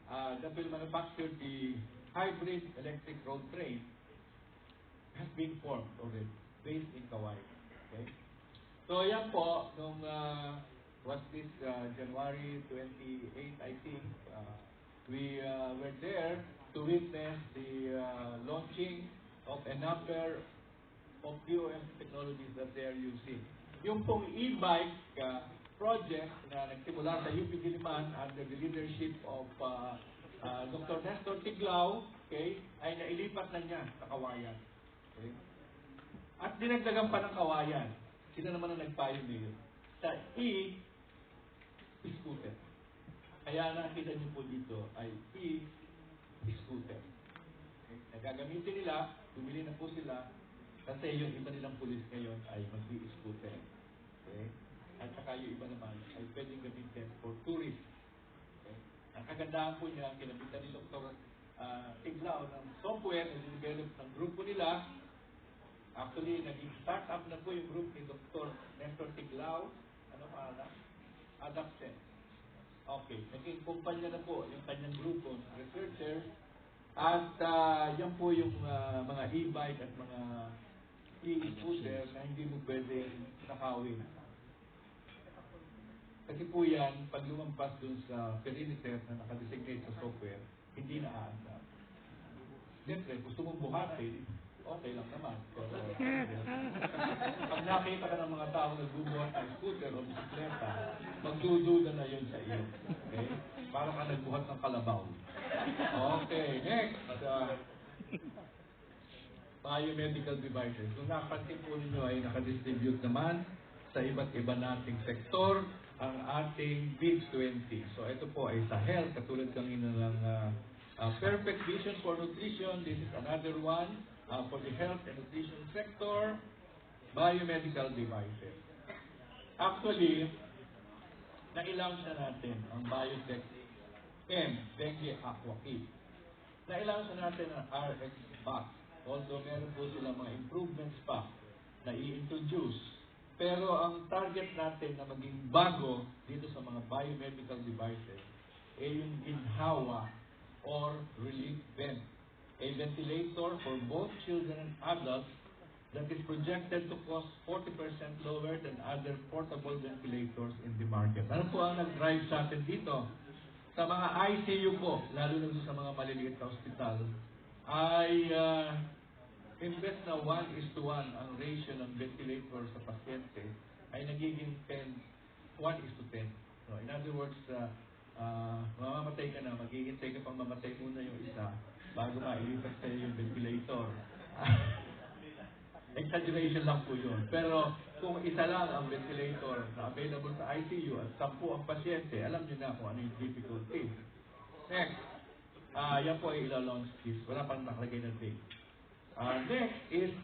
that will manufacture the hybrid electric road train has been formed already, based in Kawayan. Okay? So yan po, nung was this January 28, I think, we were there to witness the launching of a number of DOST technologies that they are using. Yung pong e-bike project na nagsimula sa UP Diliman under the leadership of Dr. Nestor Tiglao, okay, ay nailipat na niya sa Kawayan. Okay? At dinagdagan pa ng Kawayan. Sila naman ang nag-pioneer sa e-scooter. Kaya nakita niyo po dito ay e-scooter. Okay? Nagagamitin nila, bumili na po sila, kasi yung iba nilang pulis ngayon ay mag-e-scooter. Okay? At saka yung iba naman ay pwedeng gamitin for tourists. Okay? Ang kagandahan po niya, kinabitan ni Dr. Tiglao ng software na develop ng grupo nila. Actually, naging start-up na po yung group ni Dr. Nestor Tiglao. Ano pangalan? Adapsen. Okay, naging kumpanya na po yung kanyang grupo ng researchers. At yan po yung mga e-bike at mga e-scooter na hindi mo pwedeng nakawin. Kasi po yan, pag lumampas dun sa perimeter na nakadesignate sa software, hindi na aandar. Siyempre, gusto mong buhatin, okay lang naman. Pero, pag nakita ka ng mga tao nagbubuhat ng scooter o bisikleta, magdududa na yun sa iyo. Okay? Para ka nagbuhat ng kalabaw. Okay, next. Biomedical devices. Kung napansin po ninyo ay nakadistribute naman sa iba't iba nating sektor ang ating Big 20. So ito po ay sa health, katulad kanina ng Perfect Vision for Nutrition. This is another one for the health and nutrition sector. Biomedical devices. Actually, na-launch na natin ang Biotech M, Dengue Aqua Kit. Na-launch na natin ang RX Box. Although meron po silang mga improvements pa na i-introduce. Pero ang target natin na maging bago dito sa mga biomedical devices ay yung ginhawa or relief vent. A ventilator for both children and adults that is projected to cost 40% lower than other portable ventilators in the market. Ano po ang nag-drive sa atin dito? Sa mga ICU po, lalo na sa mga maliliit na hospital, ay imbes na 1:1 ang ratio ng ventilator sa pasyente, ay nagiging 1:10. So, in other words, mamamatay ka na, maghihintay ka pang mamatay muna yung isa bago mailipat sa'yo yung ventilator. Exaggeration lang po yun. Pero kung isa lang ang ventilator na available sa ICU at 10 ang pasyente, alam niyo na kung ano yung difficulty. Next, yan po ay ila-launch this. Wala pang nakalagay na date. Next is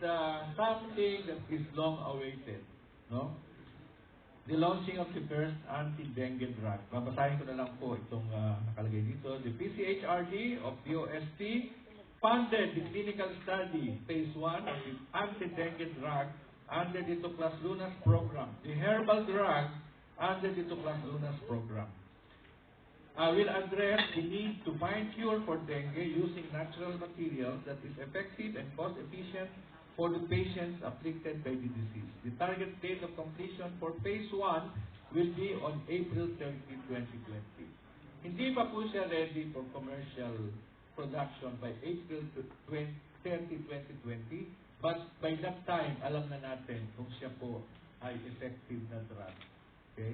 something that is long awaited. No? The launching of the first anti-dengue drug. Babasahin ko na lang po itong nakalagay dito. The PCHRD of DOST funded the clinical study, phase 1 of the anti-dengue drug under the Tuklas Lunas program. The herbal drug under the Tuklas Lunas program. Will address the need to find cure for dengue using natural materials that is effective and cost-efficient for the patients afflicted by the disease. The target date of completion for phase 1 will be on April 30, 2020. Hindi pa po siya ready for commercial production by April 30, 2020, but by that time, alam na natin kung siya po ay effective na drug. Okay?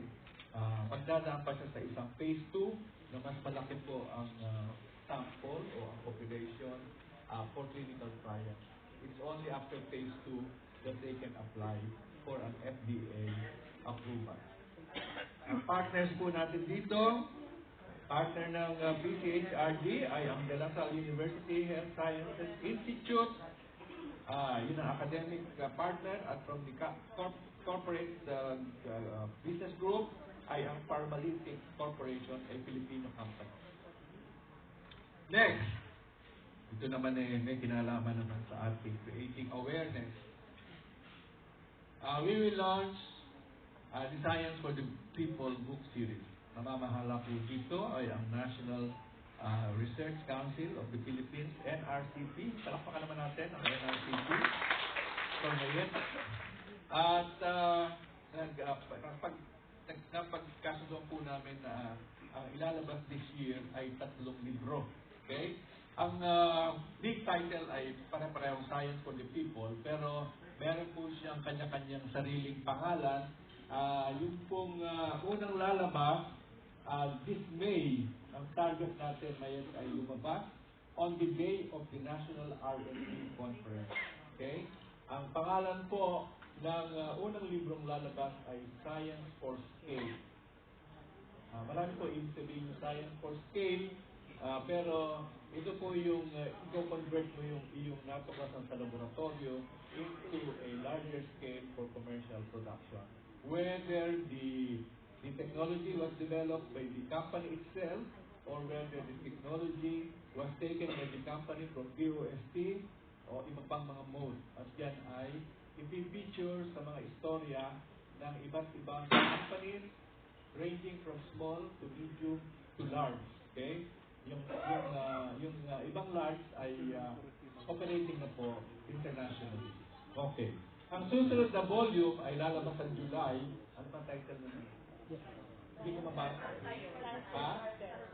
Magdadaan pa siya sa isang phase 2 na mas malaki po ang sample o ang population for clinical trial. It's only after phase 2 that they can apply for an FDA approval. Ang partners po natin dito, partner ng PCHRD ay ang De La Salle University Health Sciences Institute. Yun ang academic partner, at from the corporate business group ay ang Pharmalytics Corporation, a Filipino company. Next, ito naman may kinalaman naman sa ating creating awareness. We will launch the Science for the People book series. Namamahala po dito ay ang National Research Council of the Philippines, NRCP. Palakpakan naman natin ang NRCP. At napagkasundo po namin na ang ilalabas this year ay 3 libro. Okay? Ang big title ay pare-parehong Science for the People, pero meron po siyang kanya-kanyang sariling pangalan. Yung pong unang lalabas, this May, ang target natin ay lumabas on the day of the National R&D Conference. Okay? Ang pangalan po ng unang librong lalabas ay Science for Scale. Marami po ibig sabihin yung Science for Scale, pero ito po yung i-convert mo yung iyong natuklasan sa laboratorio into a larger scale for commercial production. Whether the technology was developed by the company itself or whether the technology was taken by the company from DOST o iba pang mga mode. At yan ay ipipicture sa mga istorya ng iba't ibang companies ranging from small to medium to large. Okay? Yung ibang large ay operating na po internationally. Okay. Ang susunod na volume ay lalabas sa July. Ano pa title na yun? Hindi ko mabasa.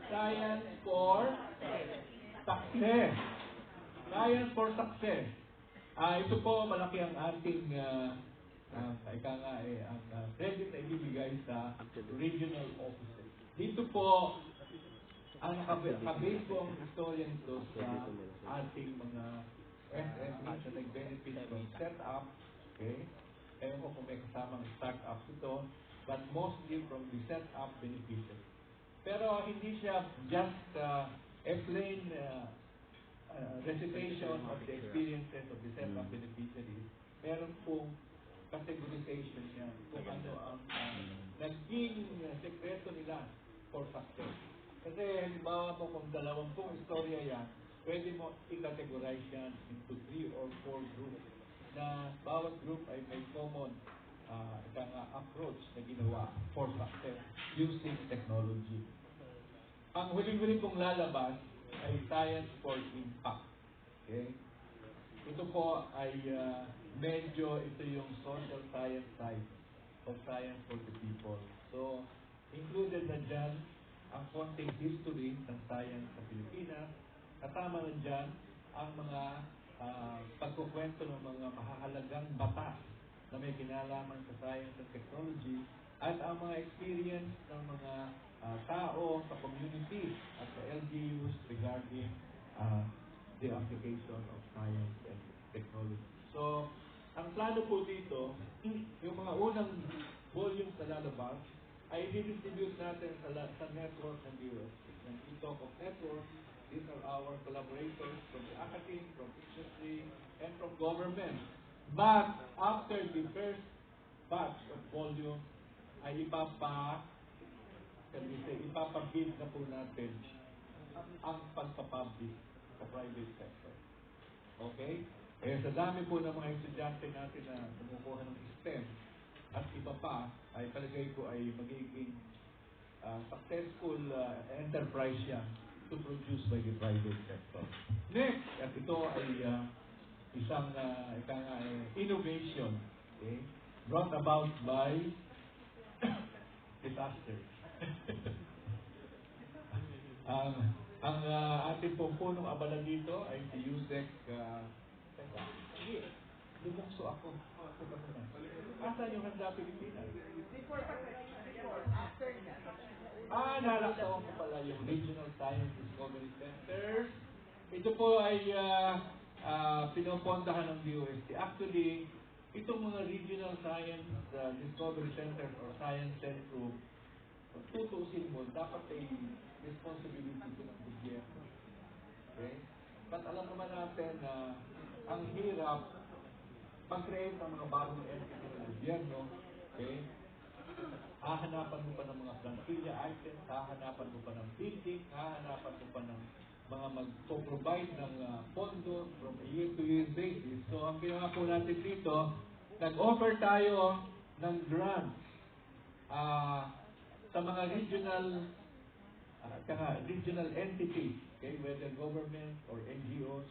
Science for Success. Science for Success. Ito po, malaki ang ating ang credit na ibibigay sa regional offices. Dito po, ang nakabase po ang istorya nito sa ating mga SMEs na nag-benefit from set-up. Okay? Ewan ko kung may kasamang start-ups ito, but mostly from the set-up beneficiaries. Pero hindi siya just a plain recitation of the experiences of the set-up beneficiaries. Meron pong categorization niya kung ano ang naging sekreto nila for success. Kasi halimbawa mo kung 20 istorya yan, pwede mo i-categorize yan into 3 or 4 groups na bawat group ay may common approach na ginawa for success using technology. Ang huling-huling pong lalabas ay Science for Impact. Okay? Ito po ay medyo ito yung social science side of Science for the People. So, included na dyan ang konting history ng science sa Pilipinas. Kasama na dyan ang mga pagkukwento ng mga mahahalagang batas na may kinalaman sa science and technology at ang mga experience ng mga tao sa community at sa LGUs regarding the application of science and technology. So, ang plano po dito, yung mga unang volumes na lalabas, ay i-distribute natin sa network ng DOST. When we talk of network, these are our collaborators from the academy, from industry, and from government. But after the first batch of volume, ay ipapabid na po natin ang pagpapublish sa private sector. Okay? Eh, sa dami po ng mga estudyante natin na kumukuha ng STEM at iba pa, ay palagay ko ay magiging successful enterprise yan to produce by the private sector. Next, at ito ay isang innovation, okay, brought about by disaster. Ang ating pong punong abala dito ay si Yusek. Lumukso ako. Asan yung Handa Pilipinas? Nalaktawan ko pala yung Regional Science Discovery Centers. Ito po ay pinopondahan ng DOST. Actually, itong mga Regional Science Discovery Centers or Science Centrum, tutusin mo, dapat ay responsibility ko ng gobyerno. Okay? But alam naman natin na ang hirap mag-create ng mga bagong entity ng gobyerno. Okay? Hahanapan mo pa ng mga plantilla items, hahanapan mo pa ng building, hahanapan mo pa ng mga mag-provide ng pondo from a year-to-year basis. So, ang ginawa po natin dito, nag-offer tayo ng grants sa mga regional entities, okay, whether government or NGOs,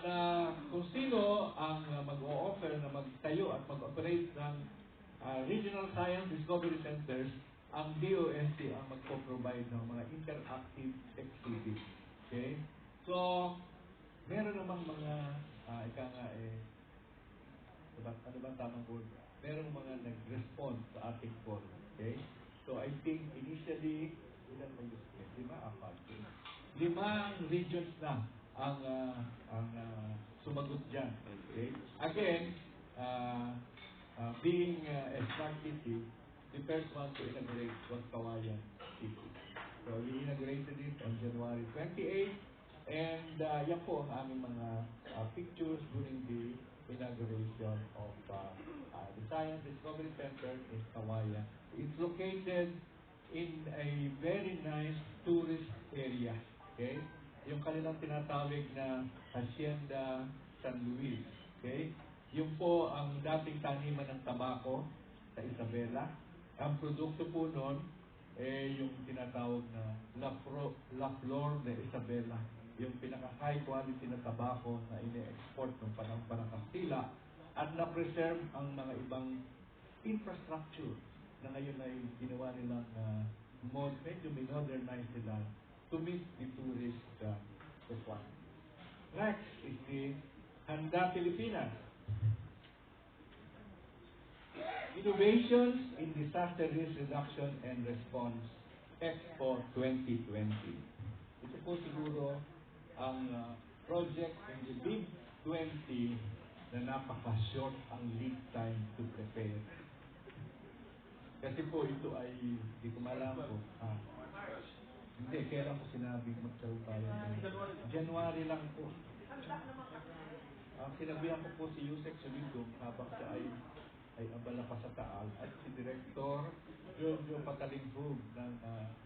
na kung sino ang mag-o-offer na magtayo at mag-operate ng Regional Science Discovery Centers, ang DOST ang magpo-provide ng mga interactive exhibits. Okay? So, meron namang mga, ano ba tamang word? Meron mga nag-respond sa ating call. Okay? So, I think initially, ilan ba yun? 5, 4. 5 regions na ang sumagot dyan. Okay? Again, being a smart city, the first one to inaugurate was Kawayan City. So we inaugurated it on January 28, and yan po ang aming mga pictures during the inauguration of the Science Discovery Center in Kawayan. It's located in a very nice tourist area. Okay? Yung kanilang tinatawag na Hacienda San Luis. Okay? Yung po ang dating taniman ng tabako sa Isabela. Ang produkto po nun, yung tinatawag na La Flor de Isabela. Yung pinaka-high quality na tabako na ine-export ng panahon pa ng Kastila at na-preserve ang mga ibang infrastructure na ngayon ay ginawa nilang medyo modernize nila to meet the tourist requirement. Next is the Handa Pilipinas. Innovations in Disaster Risk Reduction and Response Expo 2020. Ito po siguro ang project in the Big 20 na napaka-short ang lead time to prepare. Kasi po ito ay, hindi ko malam po. Hindi, kailan ko sinabing magkaroon tayo. January lang po. Sinabihan ko po si Yusek Solidum habang siya ay abala pa sa Taal at si Director Jojo Patalinghug ng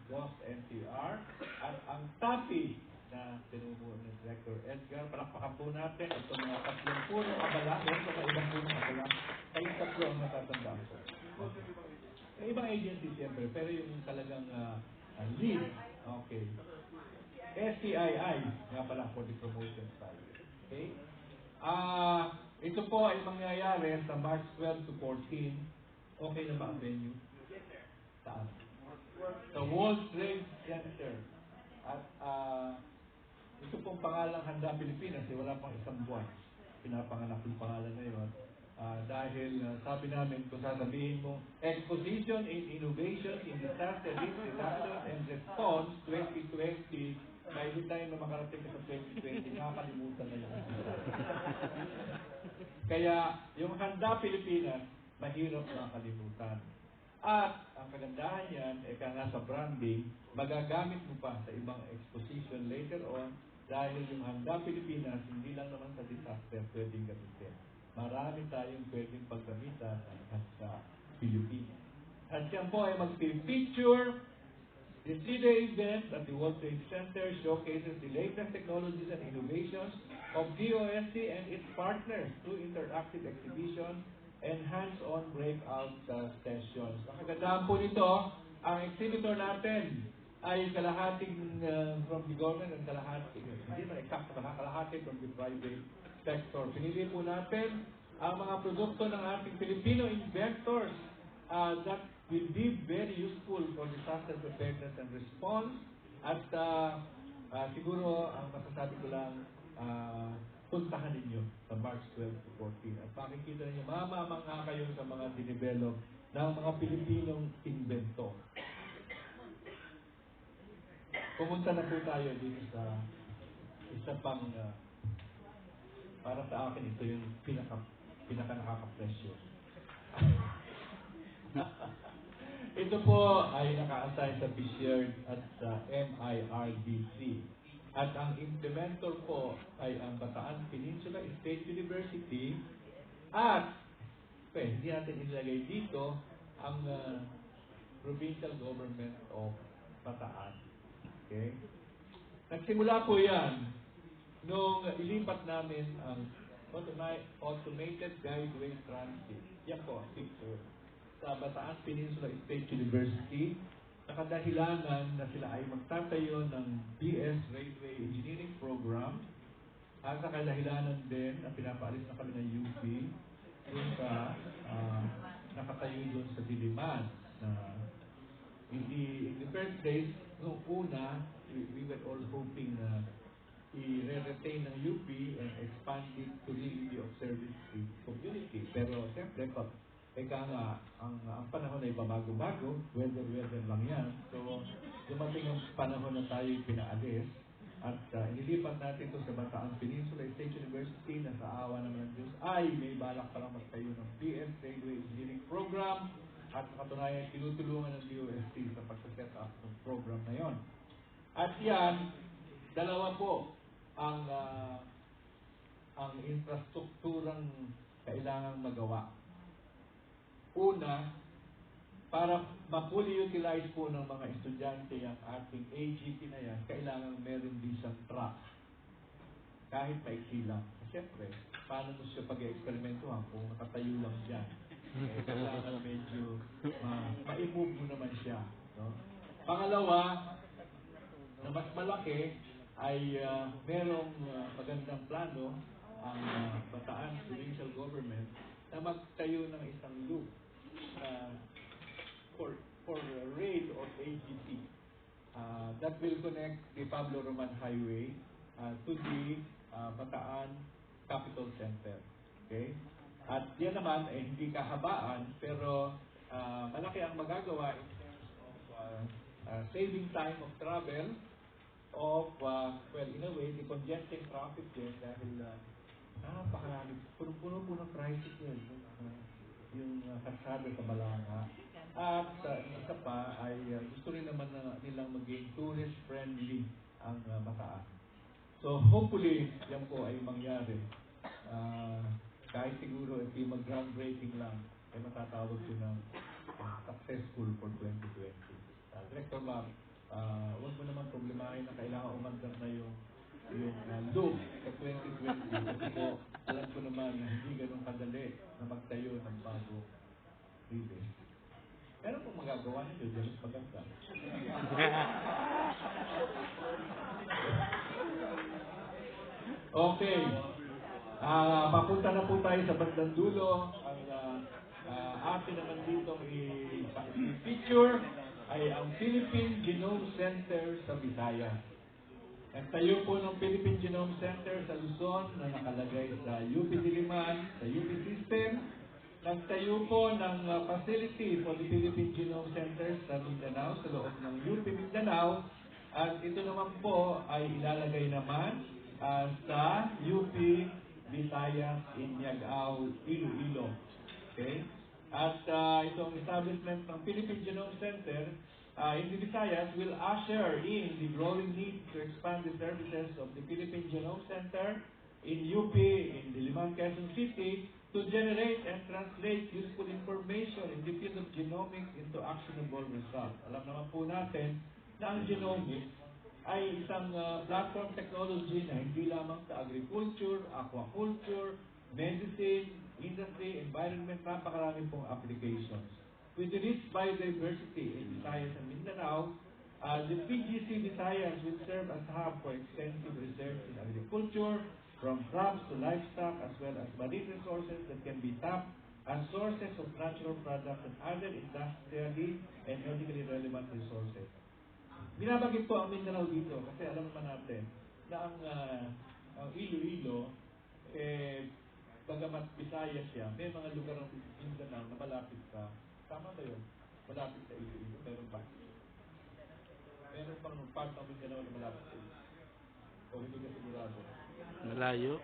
DOST NTR at ang TAPI na tinubuo ni Director Edgar. Palakpakan po natin ito mga tatlong punong abala. Meron pa ibang punong abala. Kayong tatlo ang natatandaan ko. May ibang agency siyempre, pero yung talagang lead, okay. SCII, nga pala for the promotion side. Okay? Ito po ay mangyayari sa March 12 to 14. Okay na ba ang venue? Saan? Sa World Trade Center. At ito pong pangalang Handa Pilipinas, wala pang isang buwan. Pinapanganak yung pangalan na yun. Dahil sabi namin, kung sasabihin mo, Exposition in Innovation in Disaster Risk Reduction and Response 2020, by the time na makarating ka sa 2020, nakakalimutan na yun. Kaya yung Handa Pilipinas, mahirap makalimutan. At ang kagandahan yan, nga sa branding, magagamit mo pa sa ibang exposition later on dahil yung Handa Pilipinas, hindi lang naman sa disaster pwedeng gamitin. Marami tayong pwedeng paggamitan sa Pilipinas. At yan po ay mag-feature the 3-day event at the World Trade Center showcases the latest technologies and innovations of DOST and its partners through interactive exhibitions and hands-on breakout sessions. Ang kagandahan po nito, ang exhibitor natin ay kalahating from the government and kalahating, hindi man exact na kalahati from the private sector. Pinili po natin ang mga produkto ng ating Filipino inventors that will be very useful for disaster preparedness and response. At siguro, ang masasabi ko lang, puntahan ninyo sa March 12 to 14. At makikita ninyo, mamamangha kayo sa mga dinevelop ng mga Pilipinong inventor. Pumunta na po tayo dito sa isa pang, para sa akin, ito yung pinaka nakakapresyo. Ito po ay naka-assign sa PSHARE at sa MIRDC. At ang implementor po ay ang Bataan Peninsula State University at hindi natin ilagay dito ang Provincial Government of Bataan. Okay? Nagsimula po yan nung ilipat namin ang Automated Guideway Transit. Yan po, picture. Sa Bataan Peninsula State University, nakadahilanan na sila ay magtatayo ng BS Railway Engineering Program at nakadahilanan din na pinapaalis na kami ng UP dun sa nakatayo dun sa Diliman. In the first days, noong una, we were all hoping na i-retain ng UP and expand it to really be of service to community. Pero siyempre, ang panahon ay babago-bago, weather lang yan. So, dumating ang panahon na tayo pinaalis at inilipat natin ito sa Bataan Peninsula State University na sa awa naman ng Diyos ay may balak palang magtayo ng BS Railway Engineering Program at katunayan tinutulungan ng DOST sa pag-set up ng program na yon. At yan, dalawa po ang infrastrukturang kailangang magawa. Una, para ma-fully utilize po ng mga estudyante ang ating AGP na yan, kailangan meron din siyang track. Kahit maiksi lang. Siyempre, paano mo siya pag-eksperimentuhan kung nakatayo lang dyan? Kailangan medyo ma-imove mo naman siya. No? Pangalawa, na mas malaki, ay merong magandang plano ang Bataan Provincial Government na magtayo ng isang loop for rail or AGP that will connect the Pablo Roman Highway to the Bataan Capital Center. Okay? At yan naman ay hindi kahabaan pero malaki ang magagawa in terms of saving time of travel of, in a way, the congesting traffic din dahil napakarami, puno-puno po ng tricycle yung kalsada sa Balanga. At isa pa ay gusto rin naman nilang maging tourist-friendly ang Bataan. So hopefully, yan po ay mangyari. Kahit siguro if mag-groundbreaking lang, ay matatawag ko ng successful for 2020. Director Ma'am, huwag mo naman problemahin na kailangan umandar na yung loop sa 2020 kasi po alam ko naman na hindi ganun kadali na magtayo ng bago relay. Pero kung magagawa nito, dyan mas maganda. Okay. Papunta na po tayo sa bandang dulo. Ang atin naman dito i-feature ay ang Philippine Genome Center sa Visayas. Ang tayo po ng Philippine Genome Center sa Luzon na nakalagay sa UP Diliman, sa UP System. Nagtayo po ng facility for the Philippine Genome Center sa Mindanao, sa loob ng UP Mindanao. At ito naman po ay ilalagay naman sa UP Visayas, Iñagaw, Iloilo. Okay? At itong establishment ng Philippine Genome Center in the Visayas will usher in the growing need to expand the services of the Philippine Genome Center in UP, in Diliman, Quezon City, to generate and translate useful information in the field of genomics into actionable results. Alam naman po natin na ang genomics ay isang platform technology na hindi lamang sa agriculture, aquaculture, medicine, industry, environment, napakarami pong applications. With the rich biodiversity in Visayas and Mindanao, the PGC Visayas will serve as a hub for extensive research in agriculture, from crops to livestock, as well as marine resources that can be tapped as sources of natural products and other industrially and ethically relevant resources. Binabagit po ang Mindanao dito kasi alam naman natin na ang Iloilo, bagamat Visayas siya, may mga lugar ng Mindanao na malapit sa, tama ba yun? Malapit sa Iloilo, meron ba? Meron pang part ng Mindanao na malapit sa Iloilo. O hindi ka sigurado? Malayo.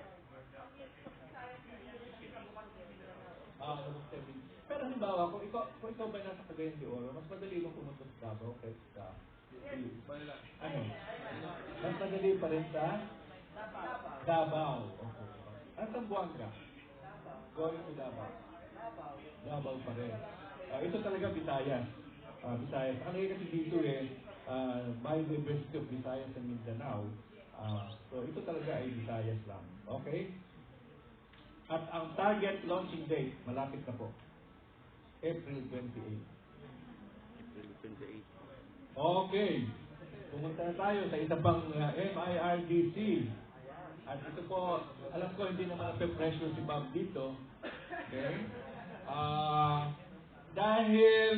Pero halimbawa, kung ikaw ba nasa Cagayan de Oro, mas madali mo pumunta sa Davao kaysa sa ano? Mas madali pa rin sa Davao. Okay. Ang Zamboanga? Going to Davao. Davao pa rin. Ito talaga Visayas. Visayas. Ano yung kasi dito biodiversity of Visayas and Mindanao. So ito talaga ay Visayas lang. Okay? At ang target launching date, malapit na po. April 28. April 28. Okay. Pumunta na tayo sa isa pang MIRDC. At ito po, alam ko hindi naman nape-pressure si Bob dito. Okay? Dahil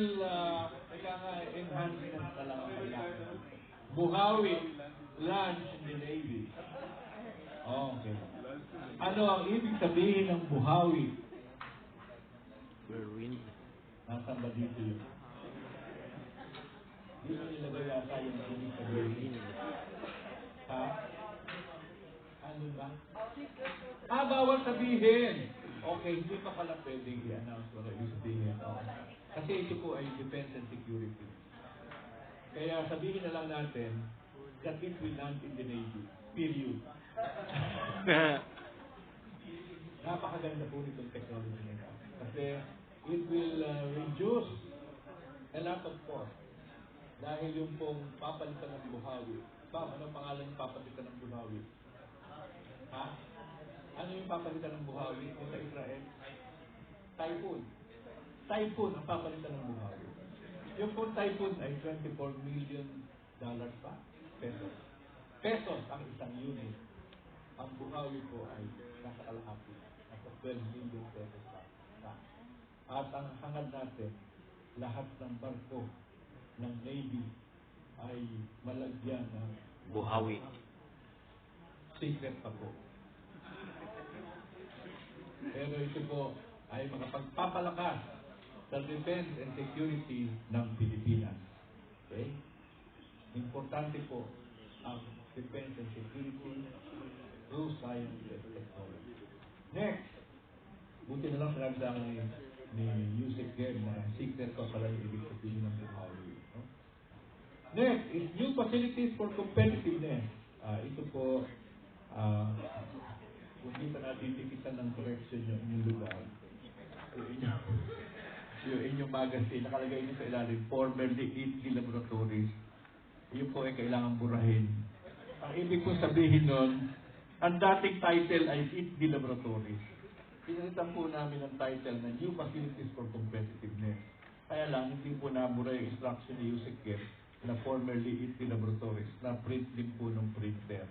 kailangan enhancement na lang ang kailangan. Buhawi, lunch in the Navy. Okay. Ano ang ibig sabihin ng buhawi? Berwind. Nasaan ba dito yun? Dito nilagay yata yung ibig sabihin. Ha? Ano ba? Bawal sabihin! Okay, hindi pa pala pwedeng i-announce wala ibig sabihin. Kasi ito po ay defense and security. Kaya sabihin na lang natin that it will land in the Navy. Period. Napakaganda po nitong technology nito. Kasi it will reduce a lot of cost. Dahil yung pong papalitan ng buhawi. Anong pangalan ng papalitan ng buhawi? Ha? Ano yung papalitan ng buhawi sa Israel? Typhoon. Typhoon ang papalitan ng buhawi. Yung pong typhoon ay $24 million pa? Pesos. Pesos ang isang unit. Ang buhawi po ay nasa kalahati. Nasa 12 million pesos pa. At ang hangad natin, lahat ng barko ng Navy ay malagyan ng Buhawi. Secret pa po. Pero ito po ay makapagpapalakas sa defense and security ng Pilipinas. Okay? Importante po ang defense and security through science and technology. Next, buti na lang pinagdang ni Yusek Gem na secret pa pala yung ibig sabihin ng buhawi. No? Next is new facilities for competitiveness. Ito po, kung di pa natin tikitan ng correction yung inyong lugar, yung inyong magazine, nakalagay nyo sa ilalim, formerly 8 laboratories. Yun po ay kailangan burahin. Ang ibig po sabihin nun, ang dating title ay 8 laboratories. Pinalitan po namin ang title na New Facilities for Competitiveness. Kaya lang, hindi po nabura yung instruction ni Yusek Gem na formerly 8 laboratories. Na-print din po ng printer.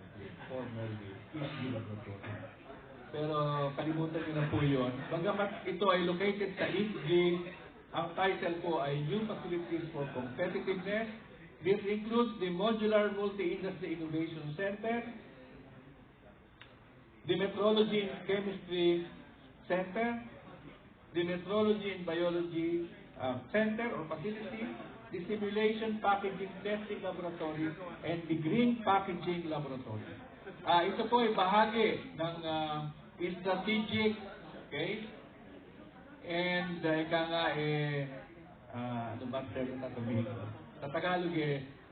Formerly 8 laboratories. Pero kalimutan nyo na po yun. Bagamat ito ay located sa 8G, ang title po ay New Facilities for Competitiveness. This includes the Modular Multi-Industry Innovation Center, the Metrology and Chemistry Center, the Metrology and Biology Center or Facility, the Simulation Packaging Testing Laboratory, and the Green Packaging Laboratory. Ito po ay bahagi ng strategic, okay? And ika nga ano ba term na sabihin ko? Sa Tagalog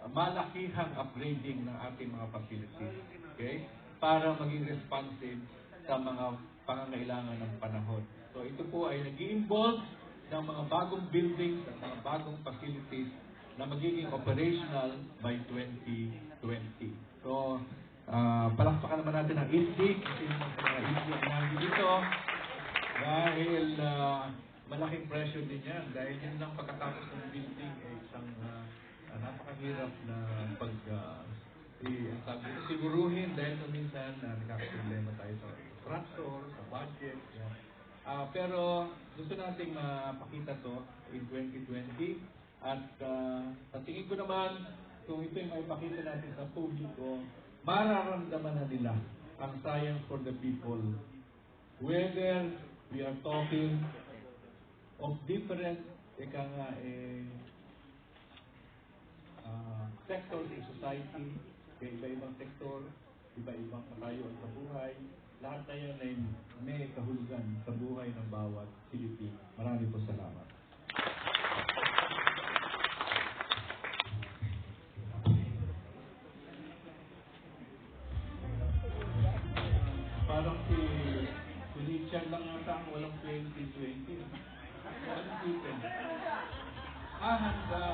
malakihang upgrading ng ating mga facilities, okay? Para maging responsive sa mga pangangailangan ng panahon. So ito po ay nag-i-involve ng mga bagong buildings at mga bagong facilities na magiging operational by 2020. So, palakpakan naman natin ang ISDIC kasi yung mga ISDIC na dito dahil malaking pressure din yan dahil yun lang pagkatapos ng building ay isang napakahirap na siguruhin dahil minsan nagkakaproblema tayo sa structure, sa budget. Yan. Pero gusto nating mapakita to in 2020 at sa tingin ko naman kung ito yung maipakita natin sa publiko, mararamdaman na nila ang science for the people. Whether we are talking of different sectors in society, iba-ibang sektor, iba-ibang katayuan sa buhay, lahat na yan ay may kahulugan sa buhay ng bawat Pilipino. Marami po salamat. Parang si Richard lang yata ang walang 2020. Walang 2020. Handa.